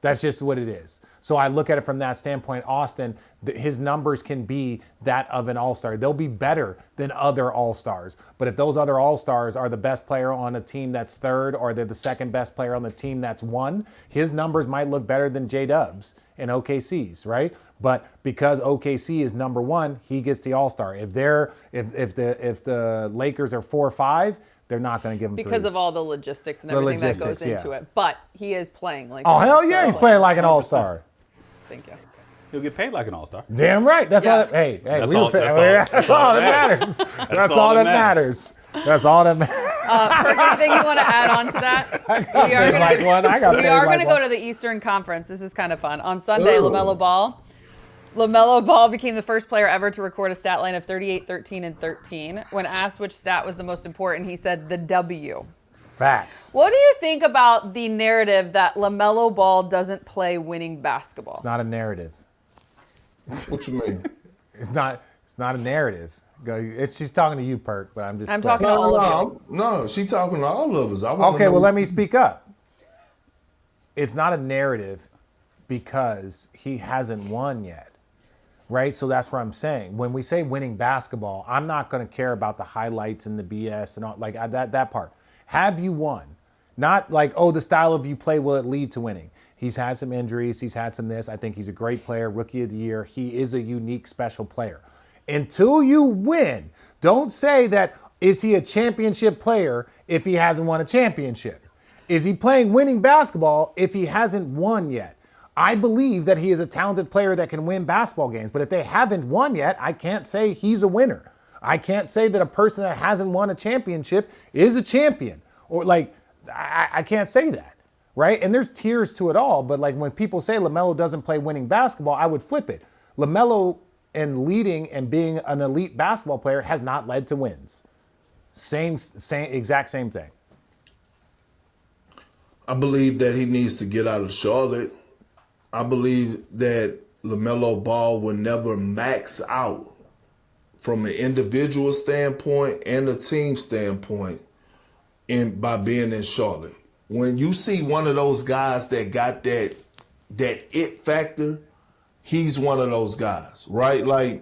S2: That's just what it is. So I look at it from that standpoint. Austin, his numbers can be that of an All-Star. They'll be better than other All-Stars. But if those other All-Stars are the best player on a team that's third, or they're the second best player on the team that's 1, his numbers might look better than J-Dub's and OKC's, right? But because OKC is number 1, he gets the All-Star. If the Lakers are 4 or 5, they're not going to give him
S3: because
S2: threes.
S3: of all the logistics and everything that goes into it. But he is playing like
S2: hell yeah, he's playing like an All-Star.
S3: Thank you.
S4: He'll get paid like an All-Star.
S2: Damn right. That's all. That's all that matters. That's all that matters. That's all that matters.
S3: Perk, anything you want to add on to that? We are going to go to the Eastern Conference. This is kind of fun. On Sunday, LaMelo Ball. LaMelo Ball became the first player ever to record a stat line of 38, 13, and 13. When asked which stat was the most important, he said the W.
S2: Facts.
S3: What do you think about the narrative that LaMelo Ball doesn't play winning basketball?
S2: It's not a narrative.
S1: What you mean?
S2: It's not a narrative. She's talking to you, Perk, but I'm
S3: talking to all of you.
S1: No, she's talking to all of us.
S2: Let me speak up. It's not a narrative because he hasn't won yet. Right? So that's what I'm saying. When we say winning basketball, I'm not going to care about the highlights and the BS and all like that part. Have you won? Not like, the style of you play, will it lead to winning? He's had some injuries. He's had some this. I think he's a great player, rookie of the year. He is a unique, special player. Until you win, don't say that, is he a championship player if he hasn't won a championship? Is he playing winning basketball if he hasn't won yet? I believe that he is a talented player that can win basketball games, but if they haven't won yet, I can't say he's a winner. I can't say that a person that hasn't won a championship is a champion. Or I can't say that, right? And there's tiers to it all, but like when people say LaMelo doesn't play winning basketball, I would flip it. LaMelo and leading and being an elite basketball player has not led to wins. Exact same thing.
S1: I believe that he needs to get out of Charlotte. I believe that LaMelo Ball will never max out from an individual standpoint and a team standpoint by being in Charlotte. When you see one of those guys that got that it factor, he's one of those guys, right? Like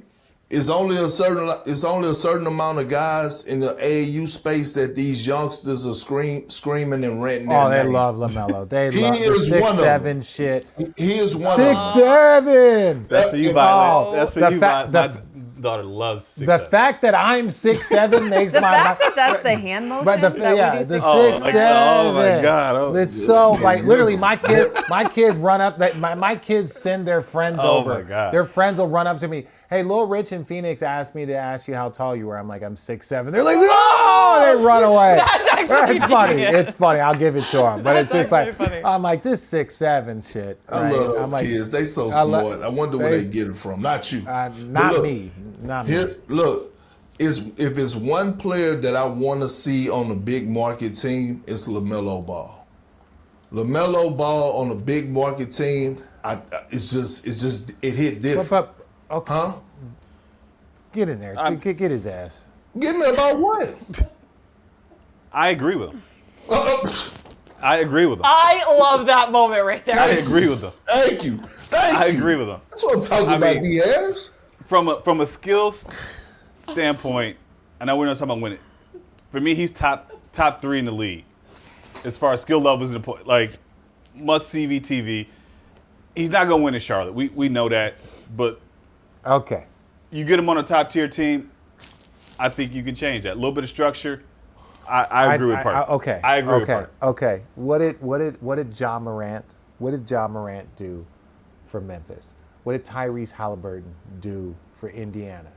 S1: it's only a certain amount of guys in the AAU space that these youngsters are screaming and ranting.
S2: Oh, they love LaMelo. They love the 6'7" shit.
S1: He is one
S2: 6'7".
S4: That's for you, Violet. That's for you, Violet. My daughter loves 6'7".
S2: The fact that I'm 6'7" makes
S3: the fact that that's the hand motion.
S2: But the
S3: 6'7".
S2: 6'7".
S4: Oh my God!
S2: It's so like literally my kids run up. My kids send their friends over.
S4: Oh my God!
S2: Their friends will run up to me. Hey, Lil Rich in Phoenix asked me to ask you how tall you were. I'm like, I'm 6'7". They're like, oh! They run away.
S3: That's actually
S2: funny. It's funny. I'll give it to them. But it's just like,
S3: funny.
S2: I'm like, this 6'7" shit.
S1: I love those kids. They so smart. I wonder where they get it from. Not you.
S2: Not me.
S1: Look, if it's one player that I want to see on a big market team, it's LaMelo Ball. LaMelo Ball on a big market team, it hit different.
S2: Okay.
S1: Huh?
S2: Get in there. Get his ass.
S1: Get me about what?
S4: I agree with him. I agree with him.
S3: I love that moment right there.
S4: I agree with him.
S1: Thank you.
S4: I agree with him.
S1: That's what I'm talking about, Diaz.
S4: From a skills standpoint, I know we're not talking about winning. For me, he's top 3 in the league as far as skill levels and like must see TV. He's not gonna win in Charlotte. We know that, but
S2: okay,
S4: you get him on a top tier team. I think you can change that. A little bit of structure. I agree with Park.
S2: Okay,
S4: I agree with Park.
S2: Okay, what did Ja Morant do for Memphis? What did Tyrese Halliburton do for Indiana?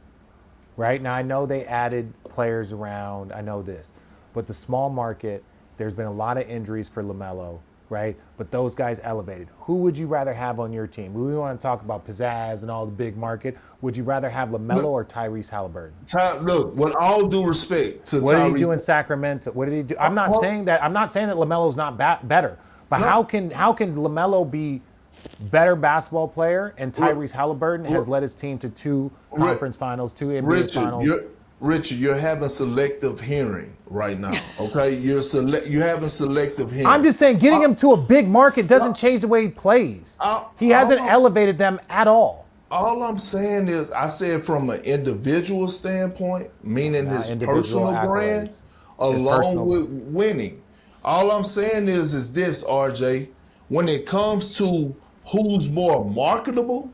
S2: right? Now, I know they added players around. I know this. But the small market, there's been a lot of injuries for LaMelo, right? But those guys elevated. Who would you rather have on your team? We want to talk about pizzazz and all the big market. Would you rather have LaMelo or Tyrese Halliburton?
S1: Look, with all due respect to
S2: What
S1: Tyrese.
S2: did he do in Sacramento? What did he do? I'm not saying that LaMelo's not better. But how can LaMelo be better basketball player and Tyrese Halliburton has led his team to 2 conference finals, 2 NBA finals?
S1: Richard, you're having selective hearing right now. Okay, you're having selective hearing.
S2: I'm just saying, getting him to a big market doesn't change the way he plays. He hasn't elevated them at all.
S1: All I'm saying is, I said from an individual standpoint, meaning his personal brand, along with winning. All I'm saying is this, RJ. When it comes to who's more marketable,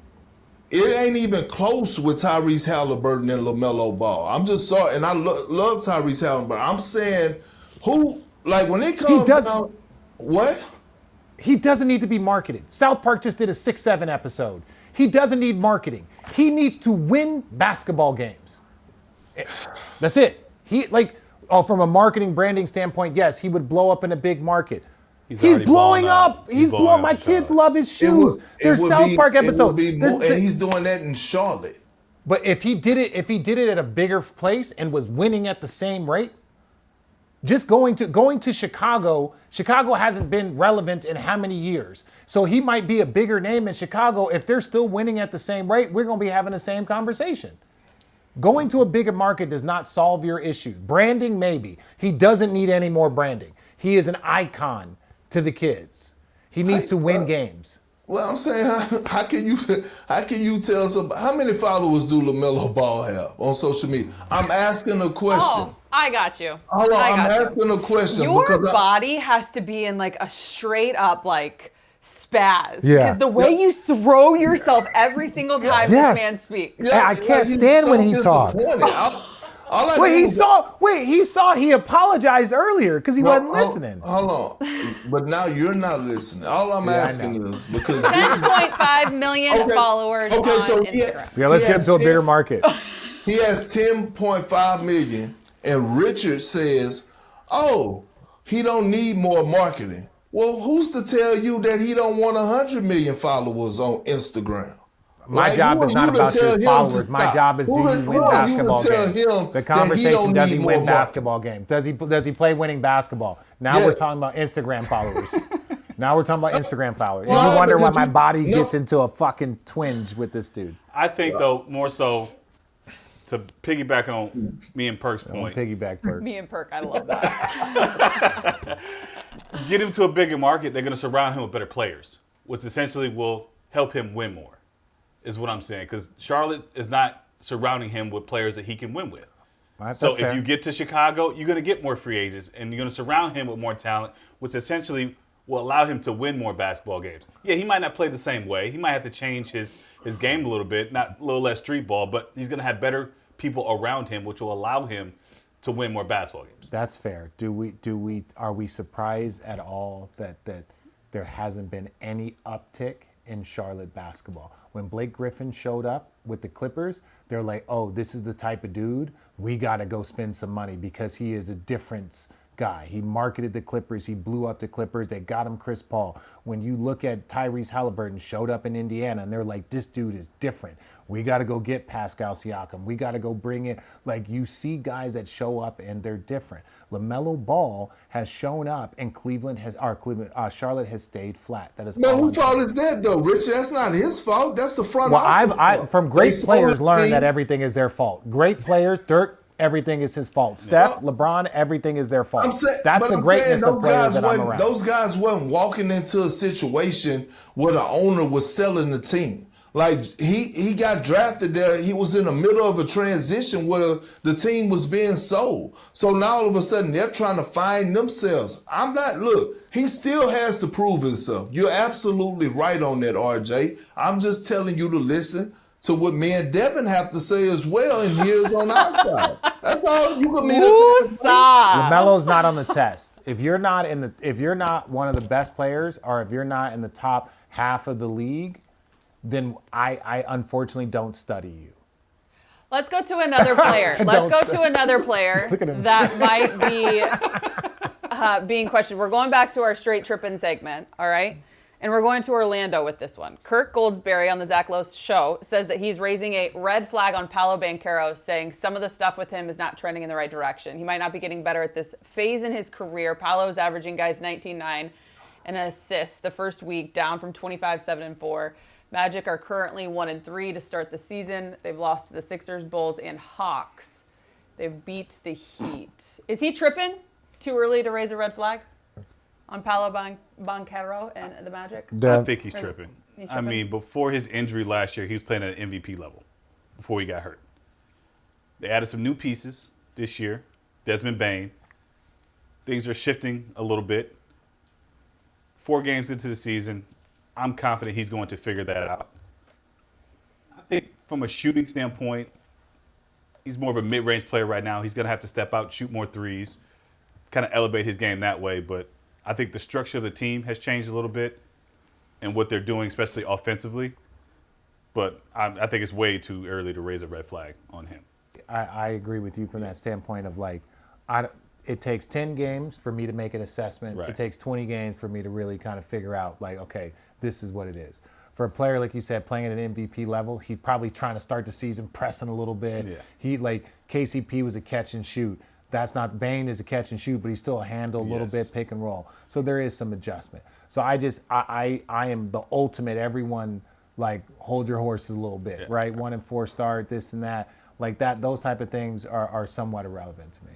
S1: it ain't even close with Tyrese Halliburton and LaMelo Ball. I'm just sorry, and I love Tyrese Halliburton. I'm saying when it comes down, what?
S2: He doesn't need to be marketed. South Park just did a 6-7 episode. He doesn't need marketing. He needs to win basketball games. That's it. From a marketing branding standpoint, yes, he would blow up in a big market. He's blowing up. He's blowing. My kids love his shoes. There's South Park episodes,
S1: and he's doing that in Charlotte.
S2: But if he did it at a bigger place and was winning at the same rate, just going to Chicago hasn't been relevant in how many years? So he might be a bigger name in Chicago. If they're still winning at the same rate, we're going to be having the same conversation. Going to a bigger market does not solve your issue. Branding, maybe. He doesn't need any more branding. He is an icon to the kids. He needs to win games.
S1: Well, I'm saying, how can you tell somebody, how many followers do LaMelo Ball have on social media? I'm asking a question.
S3: Oh, I got you.
S1: Hold on, I'm asking a question.
S3: Your body has to be in like a straight up like spaz.
S2: Yeah.
S3: Because the way you throw yourself every single time this man speaks.
S2: Yeah, I can't stand when he talks. He apologized earlier because he wasn't listening.
S1: Hold on. But now you're not listening. All I'm asking is because
S3: 10.5 million followers on Instagram.
S2: Let's get into a bigger market.
S1: He has 10.5 million, and Richard says, he don't need more marketing. Well, who's to tell you that he don't want 100 million followers on Instagram?
S2: My job is not about your followers. My job is, do you win basketball games? The conversation, does he win basketball games? Does he play winning basketball? Now we're talking about Instagram followers. Now we're talking about Instagram followers. And you wonder why my body gets into a fucking twinge with this dude.
S4: I think, though, more so to piggyback on me and Perk's point.
S2: Piggyback Perk.
S3: Me and Perk, I love that.
S4: Get him to a bigger market, they're going to surround him with better players, which essentially will help him win more. Is what I'm saying, because Charlotte is not surrounding him with players that he can win with.
S2: Right,
S4: so if you get to Chicago, you're going to get more free agents, and you're going to surround him with more talent, which essentially will allow him to win more basketball games. Yeah, he might not play the same way. He might have to change his game a little bit, not a little less street ball, but he's going to have better people around him, which will allow him to win more basketball games.
S2: That's fair. Are we surprised at all that there hasn't been any uptick in Charlotte basketball? When Blake Griffin showed up with the Clippers, they're like, oh, this is the type of dude, we got to go spend some money because he is a difference guy. He marketed the Clippers. He blew up the Clippers. They got him Chris Paul. When you look at Tyrese Halliburton showed up in Indiana and they're like, this dude is different. We got to go get Pascal Siakam. We got to go bring it. Like, you see guys that show up and they're different. LaMelo Ball has shown up and Charlotte has stayed flat. That is
S1: whose fault is that though, Richard? That's not his fault. That's the front office.
S2: I've from great players learned that everything is their fault. Great players, Dirk, everything is his fault. Steph, LeBron, everything is their fault. That's the greatness of players that I'm around.
S1: Those guys wasn't walking into a situation where the owner was selling the team. Like, he got drafted there. He was in the middle of a transition where the team was being sold. So now all of a sudden they're trying to find themselves. He still has to prove himself. You're absolutely right on that, RJ. I'm just telling you to listen to what me and Devin have to say as well, and here's on our side. That's all you can mean.
S2: LaMelo's not on the test. If you're not one of the best players, or if you're not in the top half of the league, then I unfortunately don't study you.
S3: Let's go to another player. Let's go to another player
S2: Look at him.
S3: that might be being questioned. We're going back to our straight tripping segment, all right? And we're going to Orlando with this one. Kirk Goldsberry on the Zach Lowe show says that he's raising a red flag on Paolo Banchero, saying some of the stuff with him is not trending in the right direction. He might not be getting better at this phase in his career. Paolo is averaging, guys, 19-9 and assists the first week, down from 25, 7, and 4. Magic are currently 1-3 to start the season. They've lost to the Sixers, Bulls, and Hawks. They've beat the Heat. Is he tripping? Too early to raise a red flag on Paolo Banchero and the Magic?
S4: I think he's tripping.
S3: He's
S4: I
S3: tripping?
S4: mean, before his injury last year, he was playing at an MVP level before he got hurt. They added some new pieces this year. Desmond Bane. Things are shifting a little bit. 4 games into the season, I'm confident he's going to figure that out. I think from a shooting standpoint, he's more of a mid-range player right now. He's going to have to step out, shoot more threes, kind of elevate his game that way. But I think the structure of the team has changed a little bit and what they're doing, especially offensively. But I think it's way too early to raise a red flag on him.
S2: I agree with you from that standpoint of like, it takes 10 games for me to make an assessment.
S4: Right.
S2: It takes 20 games for me to really kind of figure out like, okay, this is what it is. For a player, like you said, playing at an MVP level, he's probably trying to start the season pressing a little bit.
S4: Yeah.
S2: He like KCP was a catch and shoot. That's not Bane is a catch and shoot, but he's still a handle a little bit, pick and roll. So there is some adjustment. So I am the ultimate, everyone like hold your horses a little bit, right? 1-4 start, this and that. Like that, those type of things are somewhat irrelevant to me.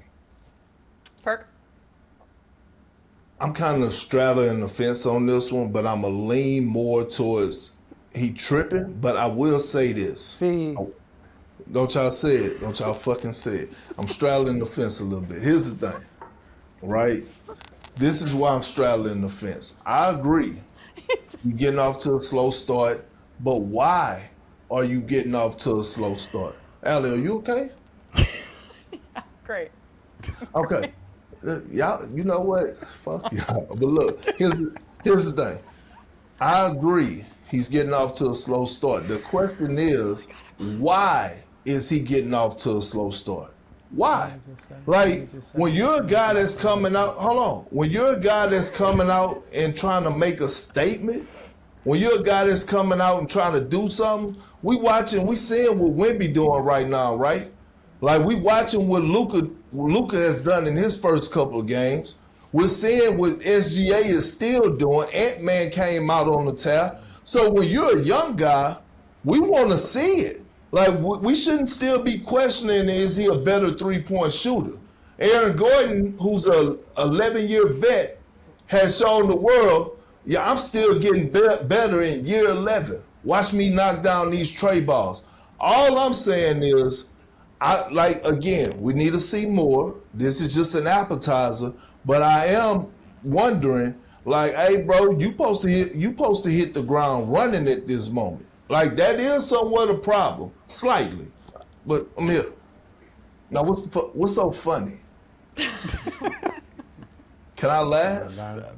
S3: Perk?
S1: I'm kind of straddling the fence on this one, but I'm going to lean more towards he tripping. But I will say this.
S2: See,
S1: Don't y'all say it. Don't y'all fucking say it. I'm straddling the fence a little bit. Here's the thing, right? This is why I'm straddling the fence. I agree. You're getting off to a slow start, but why are you getting off to a slow start? Allie, are you okay?
S3: Great.
S1: Okay. Y'all, you know what? Fuck y'all. But look, here's the thing. I agree. He's getting off to a slow start. The question is, why is he getting off to a slow start? Why? Like, when you're a guy that's coming out, hold on. When you're a guy that's coming out and trying to make a statement, when you're a guy that's coming out and trying to do something, we seeing what Wemby doing right now, right? Like, we watching what Luka has done in his first couple of games. We're seeing what SGA is still doing. Ant-Man came out on the tap. So when you're a young guy, we want to see it. Like, we shouldn't still be questioning, is he a better three-point shooter? Aaron Gordon, who's a 11-year vet, has shown the world, yeah, I'm still getting better in year 11. Watch me knock down these tray balls. All I'm saying is, again, we need to see more. This is just an appetizer, but I am wondering, like, hey, bro, you supposed to hit the ground running at this moment. Like, that is somewhat a problem, slightly. But I'm here. Now, what's so funny? Can I laugh?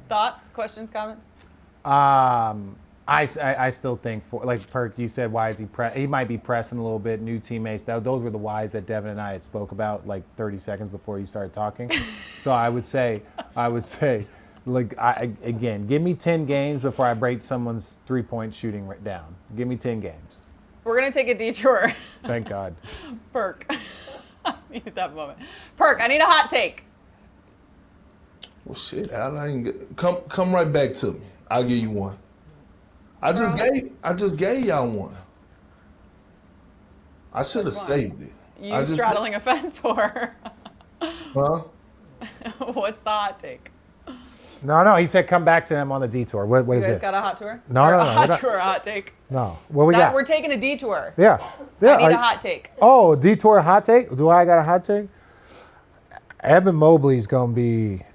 S3: Thoughts, questions, comments?
S2: I still think, for like Perk, you said, why is he might be pressing a little bit, new teammates. Those were the whys that Devin and I had spoke about like 30 seconds before you started talking. So I would say, like, again, give me 10 games before I break someone's three-point shooting down. Give me 10 games.
S3: We're going to take a detour.
S2: Thank God.
S3: Perk. I needed that moment. Perk, I need a hot take.
S1: Well, shit, Al, come right back to me. I'll give you one. I just gave y'all one. I should have saved it.
S3: You straddling a fence or?
S1: Huh?
S3: What's the hot take?
S2: No, he said come back to him on the detour. What is
S3: You guys
S2: this?
S3: got a hot tour?
S2: No,
S3: Or
S2: no,
S3: a
S2: no,
S3: hot tour, a hot take.
S2: No. What we got?
S3: We're taking a detour.
S2: Yeah.
S3: I need a hot take.
S2: Oh, detour hot take? Do I got a hot take? Evan Mobley's going to be,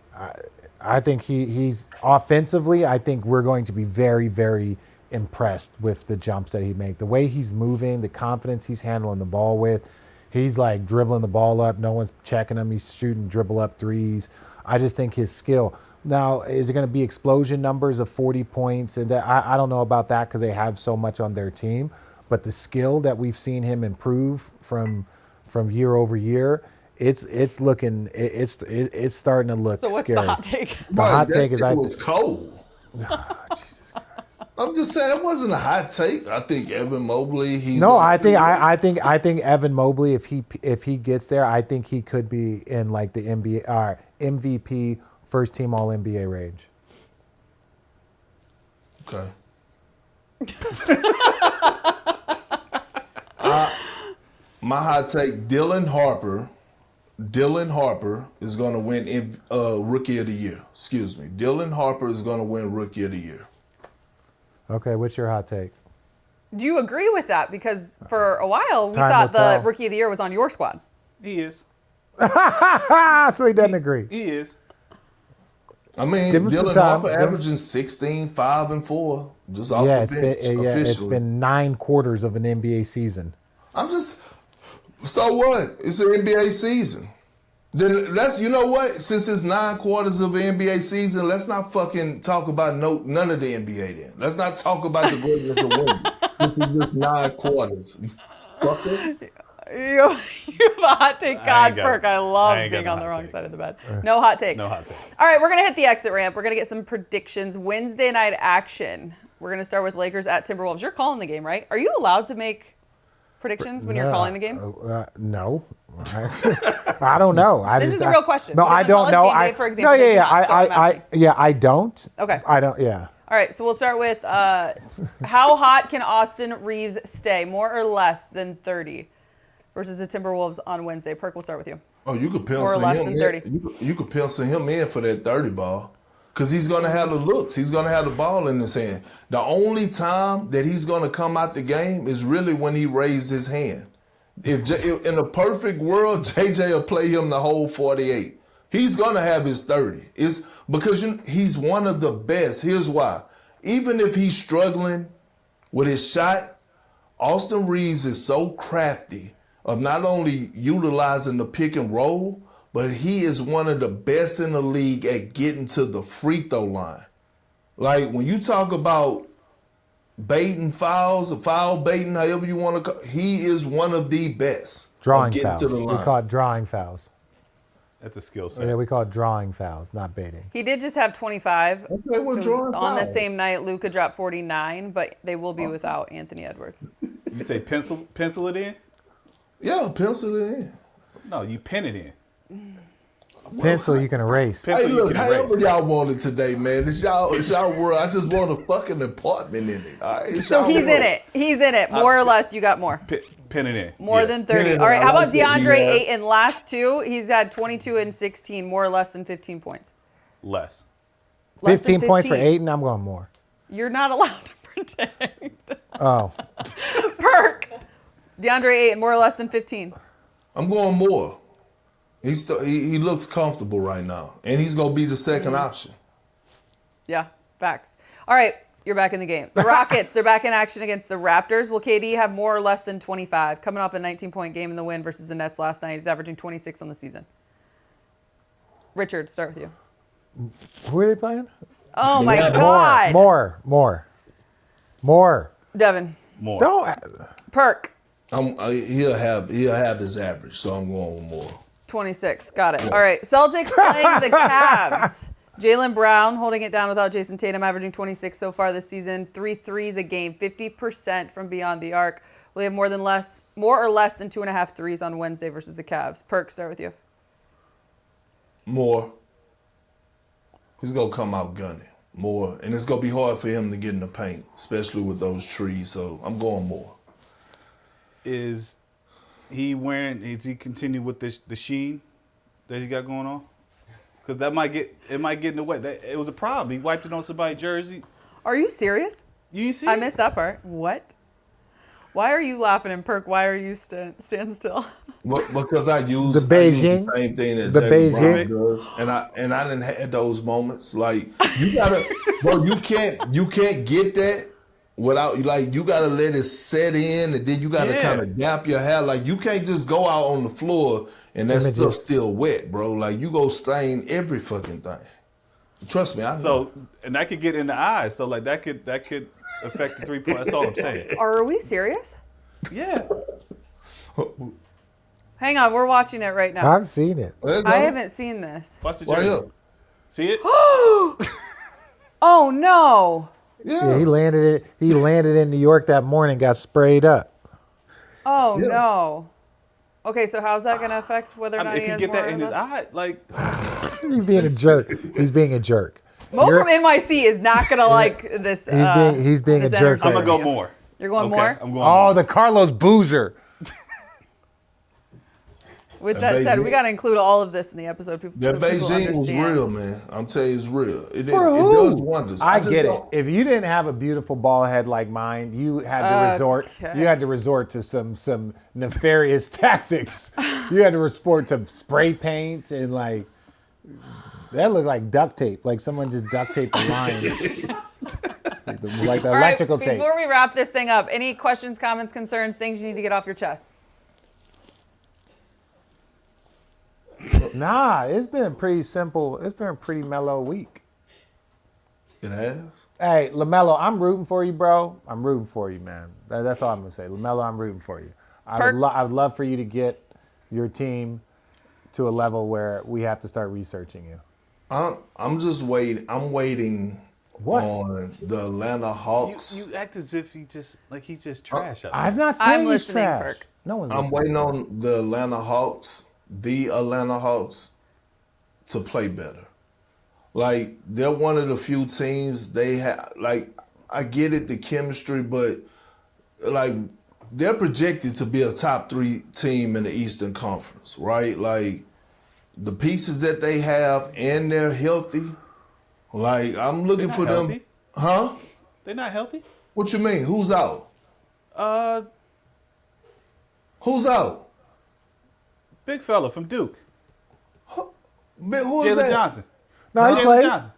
S2: I think he's offensively, I think we're going to be very, very impressed with the jumps that he makes. The way he's moving, the confidence he's handling the ball with. He's like dribbling the ball up. No one's checking him. He's shooting dribble up threes. I just think his skill. Now, is it going to be explosion numbers of 40 points? And I don't know about that because they have so much on their team. but the skill that we've seen him improve from year over year, it's starting to look
S3: So what's
S2: scary.
S3: the hot take?
S2: The hot take is
S1: it was cold. I'm just saying it wasn't a hot take. I think Evan Mobley.
S2: I think Evan Mobley, if he gets there, I think he could be in like the NBA MVP, first team All NBA range.
S1: Okay. My hot take: Dylan Harper is going to win Rookie of the Year. Excuse me. Dylan Harper is going to win Rookie of the Year.
S2: Okay, what's your hot take?
S3: Do you agree with that? Because for a while, we
S2: Time
S3: thought
S2: will
S3: the
S2: tell.
S3: Rookie of the Year was on your squad.
S4: He is.
S2: So he doesn't agree.
S4: He is.
S1: I mean,
S2: Give him some
S1: Dylan
S2: time.
S1: Harper averaging 16, 5, and 4 just off
S2: Yeah,
S1: the
S2: it's
S1: bench
S2: been
S1: officially.
S2: it's been 9 quarters of an NBA season.
S1: So what? It's an NBA season. Then you know what? Since it's 9 quarters of an NBA season, let's not fucking talk about none of the NBA then. Let's not talk about the greatness of women. This is just 9 quarters. You fucker.
S3: You have a hot take, God, Perk. I love
S4: I ain't got
S3: being
S4: no
S3: on the
S4: hot
S3: wrong
S4: take.
S3: side of the bed. No hot take.
S4: No hot take.
S3: All right, we're going to hit the exit ramp. We're going to get some predictions. Wednesday night action. We're going to start with Lakers at Timberwolves. You're calling the game, right? Are you allowed to make predictions when you're calling the game?
S2: No. I don't know.
S3: This is a real question.
S2: No,
S3: We're
S2: I
S3: gonna
S2: don't
S3: call
S2: know.
S3: it game day, for example,
S2: No,
S3: they
S2: yeah,
S3: cannot, so I'm asking.
S2: I don't.
S3: Okay.
S2: I don't. Yeah.
S3: All right, so we'll start with how hot can Austin Reeves stay? More or less than 30 versus the Timberwolves on Wednesday. Perk, we'll start with you.
S1: Oh, you could
S3: More or
S1: pencil
S3: less
S1: him
S3: than
S1: in.
S3: 30.
S1: You could pencil him in for that 30 ball. Because he's going to have the looks. He's going to have the ball in his hand. The only time that he's going to come out the game is really when he raises his hand. If in a perfect world, JJ will play him the whole 48. He's going to have his 30. It's because he's one of the best. Here's why. Even if he's struggling with his shot, Austin Reeves is so crafty of not only utilizing the pick and roll, but he is one of the best in the league at getting to the free throw line. Like when you talk about baiting fouls, or foul baiting, however you want to call, he is one of the best.
S2: Drawing
S1: getting
S2: fouls.
S1: to the
S2: We
S1: line.
S2: call it drawing fouls.
S4: That's a skill set.
S2: Yeah, we call it drawing fouls, not baiting.
S3: He did just have 25.
S1: Okay, well,
S3: It was
S1: drawing
S3: on the
S1: foul.
S3: same night, Luka dropped 49, but they will be without Anthony Edwards.
S4: You say pencil it in?
S1: Yeah, pencil it in.
S4: No, you pen it in.
S2: Pencil you can erase.
S4: Pencil
S1: Hey,
S4: you
S1: look,
S4: can
S1: however
S4: erase.
S1: y'all want it today, man. It's y'all world. I just want a fucking apartment in it. All right? It's
S3: So
S1: y'all
S3: he's
S1: world.
S3: in it. He's in it. More or less, you got more.
S4: Pen it in.
S3: More
S4: Yeah.
S3: than 30.
S1: Yeah,
S3: All right,
S1: I
S3: how
S1: like
S3: about
S1: that,
S3: DeAndre
S1: yeah.
S3: Ayton? Last two, he's had 22 and 16, more or less than 15 points.
S4: Less.
S3: Less than
S2: 15 points for Aiden, I'm going more.
S3: You're not allowed to predict.
S2: Oh.
S3: Perk. DeAndre Ayton, more or less than 15.
S1: I'm going more. He looks comfortable right now, and he's gonna be the second option.
S3: Yeah, facts. All right, you're back in the game. The Rockets, they're back in action against the Raptors. Will KD have more or less than 25? Coming off a 19-point game in the win versus the Nets last night. He's averaging 26 on the season. Richard, start with you.
S2: Who are they playing?
S3: Oh, my
S1: Yeah,
S3: God.
S2: More.
S3: Devin.
S4: More.
S2: Don't.
S3: Perk.
S1: He'll have his average, so I'm going with more.
S3: 26. Got it. All right. Celtics playing the Cavs. Jalen Brown holding it down without Jason Tatum, averaging 26 so far this season. 3 threes a game, 50% from beyond the arc. We have more or less than 2.5 threes on Wednesday versus the Cavs. Perk, start with you.
S1: More. He's gonna come out gunning more, and it's gonna be hard for him to get in the paint, especially with those trees. So I'm going more.
S4: Is he continue with the Sheen that he got going on? Because it might get in the way. It was a problem. He wiped it on somebody's jersey.
S3: Are you serious?
S4: You see?
S3: I missed that part. What? Why are you laughing? And Perk, why are you stand still?
S1: Because I use
S2: The Beijing.
S1: the same thing that
S2: The
S1: Jalen Brown
S2: Beijing.
S1: does, and I didn't have those moments. Like you gotta, bro, you can't get that without you gotta let it set in, and then you gotta kind of gap your hair. Like you can't just go out on the floor and that stuff's still wet, bro. Like you go stain every fucking thing. Trust me, I know.
S4: So, and that could get in the eyes. So, like, that could affect the 3 point. That's all I'm saying.
S3: Are we serious?
S4: Yeah.
S3: Hang on, we're watching it right now.
S2: I've seen it.
S1: There you go.
S3: I haven't seen this.
S4: Watch the
S1: Right
S4: jersey.
S1: up.
S4: See it?
S3: Oh no.
S2: Yeah, he landed in New York that morning, got sprayed up.
S3: Oh
S1: Yeah.
S3: no. Okay, so how's that going to affect whether or
S4: I
S3: not
S4: mean,
S3: he
S4: if
S3: has
S4: you get
S3: more
S4: that in
S3: of
S4: his
S3: us?
S4: eye, like,
S2: He's being a jerk. He's being a jerk.
S3: Mo
S2: You're-
S3: from NYC is not going to like this.
S2: He's being
S3: this
S2: a jerk.
S3: energy
S4: I'm going to go
S3: review.
S4: more.
S3: You're going
S4: Okay,
S3: more?
S4: I'm going
S2: Oh,
S4: more.
S2: the Carlos Boozer.
S3: With that said,
S1: Beijing-
S3: we got to include all of this in the episode. People,
S1: That
S3: so people
S1: Beijing was
S3: understand.
S1: real, man. I'm telling you, it's real. It
S2: who?
S1: does wonders.
S2: I
S1: just
S2: get it.
S1: don't-
S2: If you didn't have a beautiful ball head like mine, you had to resort.
S3: Okay.
S2: You had to resort to some nefarious tactics. You had to resort to spray paint and like that looked like duct tape. Like someone just duct taped the line, like the
S3: All right,
S2: electrical tape.
S3: before we wrap this thing up, any questions, comments, concerns, things you need to get off your chest?
S2: Nah, it's been pretty simple. It's been a pretty mellow week.
S1: It has.
S2: Hey, LaMelo, I'm rooting for you, bro. I'm rooting for you, man. That's all I'm gonna say. LaMelo, I'm rooting for you. I would love for you to get your team to a level where we have to start researching you.
S1: I'm just waiting. I'm waiting
S2: What?
S1: on the Atlanta Hawks.
S4: You act as if he's just trash out there.
S2: I'm not saying he's
S3: listening,
S2: trash.
S3: Perk.
S2: No one's
S1: I'm
S2: listening.
S1: waiting on the Atlanta Hawks to play better. Like, they're one of the few teams they have. Like, I get it, the chemistry, but like, they're projected to be a top 3 team in the Eastern Conference, right? Like, the pieces that they have, and they're healthy. Like, I'm looking
S4: They're
S1: for
S4: not
S1: them.
S4: healthy.
S1: Huh?
S4: They're not healthy.
S1: What you mean? Who's out? Who's out?
S4: Big fella from Duke,
S1: Who is
S4: Jalen
S1: that?
S4: Johnson.
S2: No, he
S4: Jalen
S2: played.
S4: Johnson.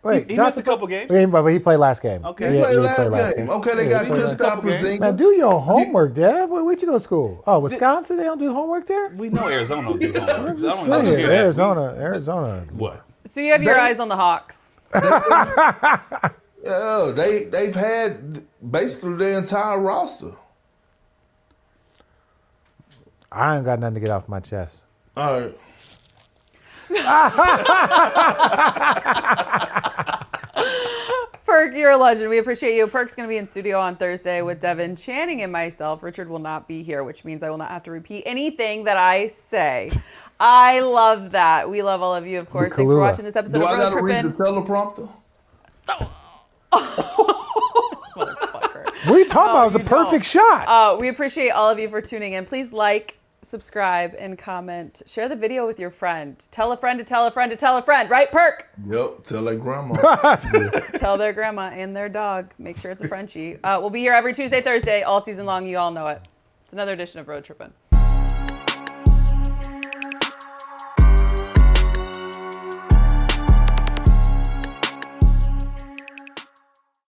S2: Wait,
S4: He missed
S2: Johnson
S4: a couple games.
S2: But he played last game.
S4: Okay.
S1: He
S2: Yeah,
S1: played
S2: he
S1: last game. Okay, they got
S2: he played
S1: Kristaps
S4: last game.
S1: Porzingis.
S2: Man, do your homework, Dev. Where'd you go to school? Oh, Wisconsin? They don't do homework there?
S4: We know Arizona don't do homework. I don't
S2: Just
S4: know
S2: saying,
S4: hear that.
S2: Arizona.
S4: What?
S3: So you have your eyes on the Hawks.
S1: Yeah, they've had basically their entire roster.
S2: I ain't got nothing to get off my chest.
S1: All right.
S3: Perk, you're a legend. We appreciate you. Perk's going to be in studio on Thursday with Devin Channing and myself. Richard will not be here, which means I will not have to repeat anything that I say. I love that. We love all of you, of course. Thanks for
S2: Kahlua.
S3: watching this episode
S1: Do
S3: of
S1: I
S3: Road
S1: got to read the
S3: Trippin'.
S1: teleprompter?
S3: Motherfucker.
S2: What are you talking about? It was a
S3: you don't.
S2: perfect shot.
S3: We appreciate all of you for tuning in. Please like, subscribe, and comment. Share the video with your friend. Tell a friend to tell a friend to tell a friend. Right, Perk?
S1: Yep, tell that grandma.
S3: Tell their grandma and their dog. Make sure it's a Frenchie. We'll be here every Tuesday, Thursday, all season long. You all know it. It's another edition of Road Trippin'.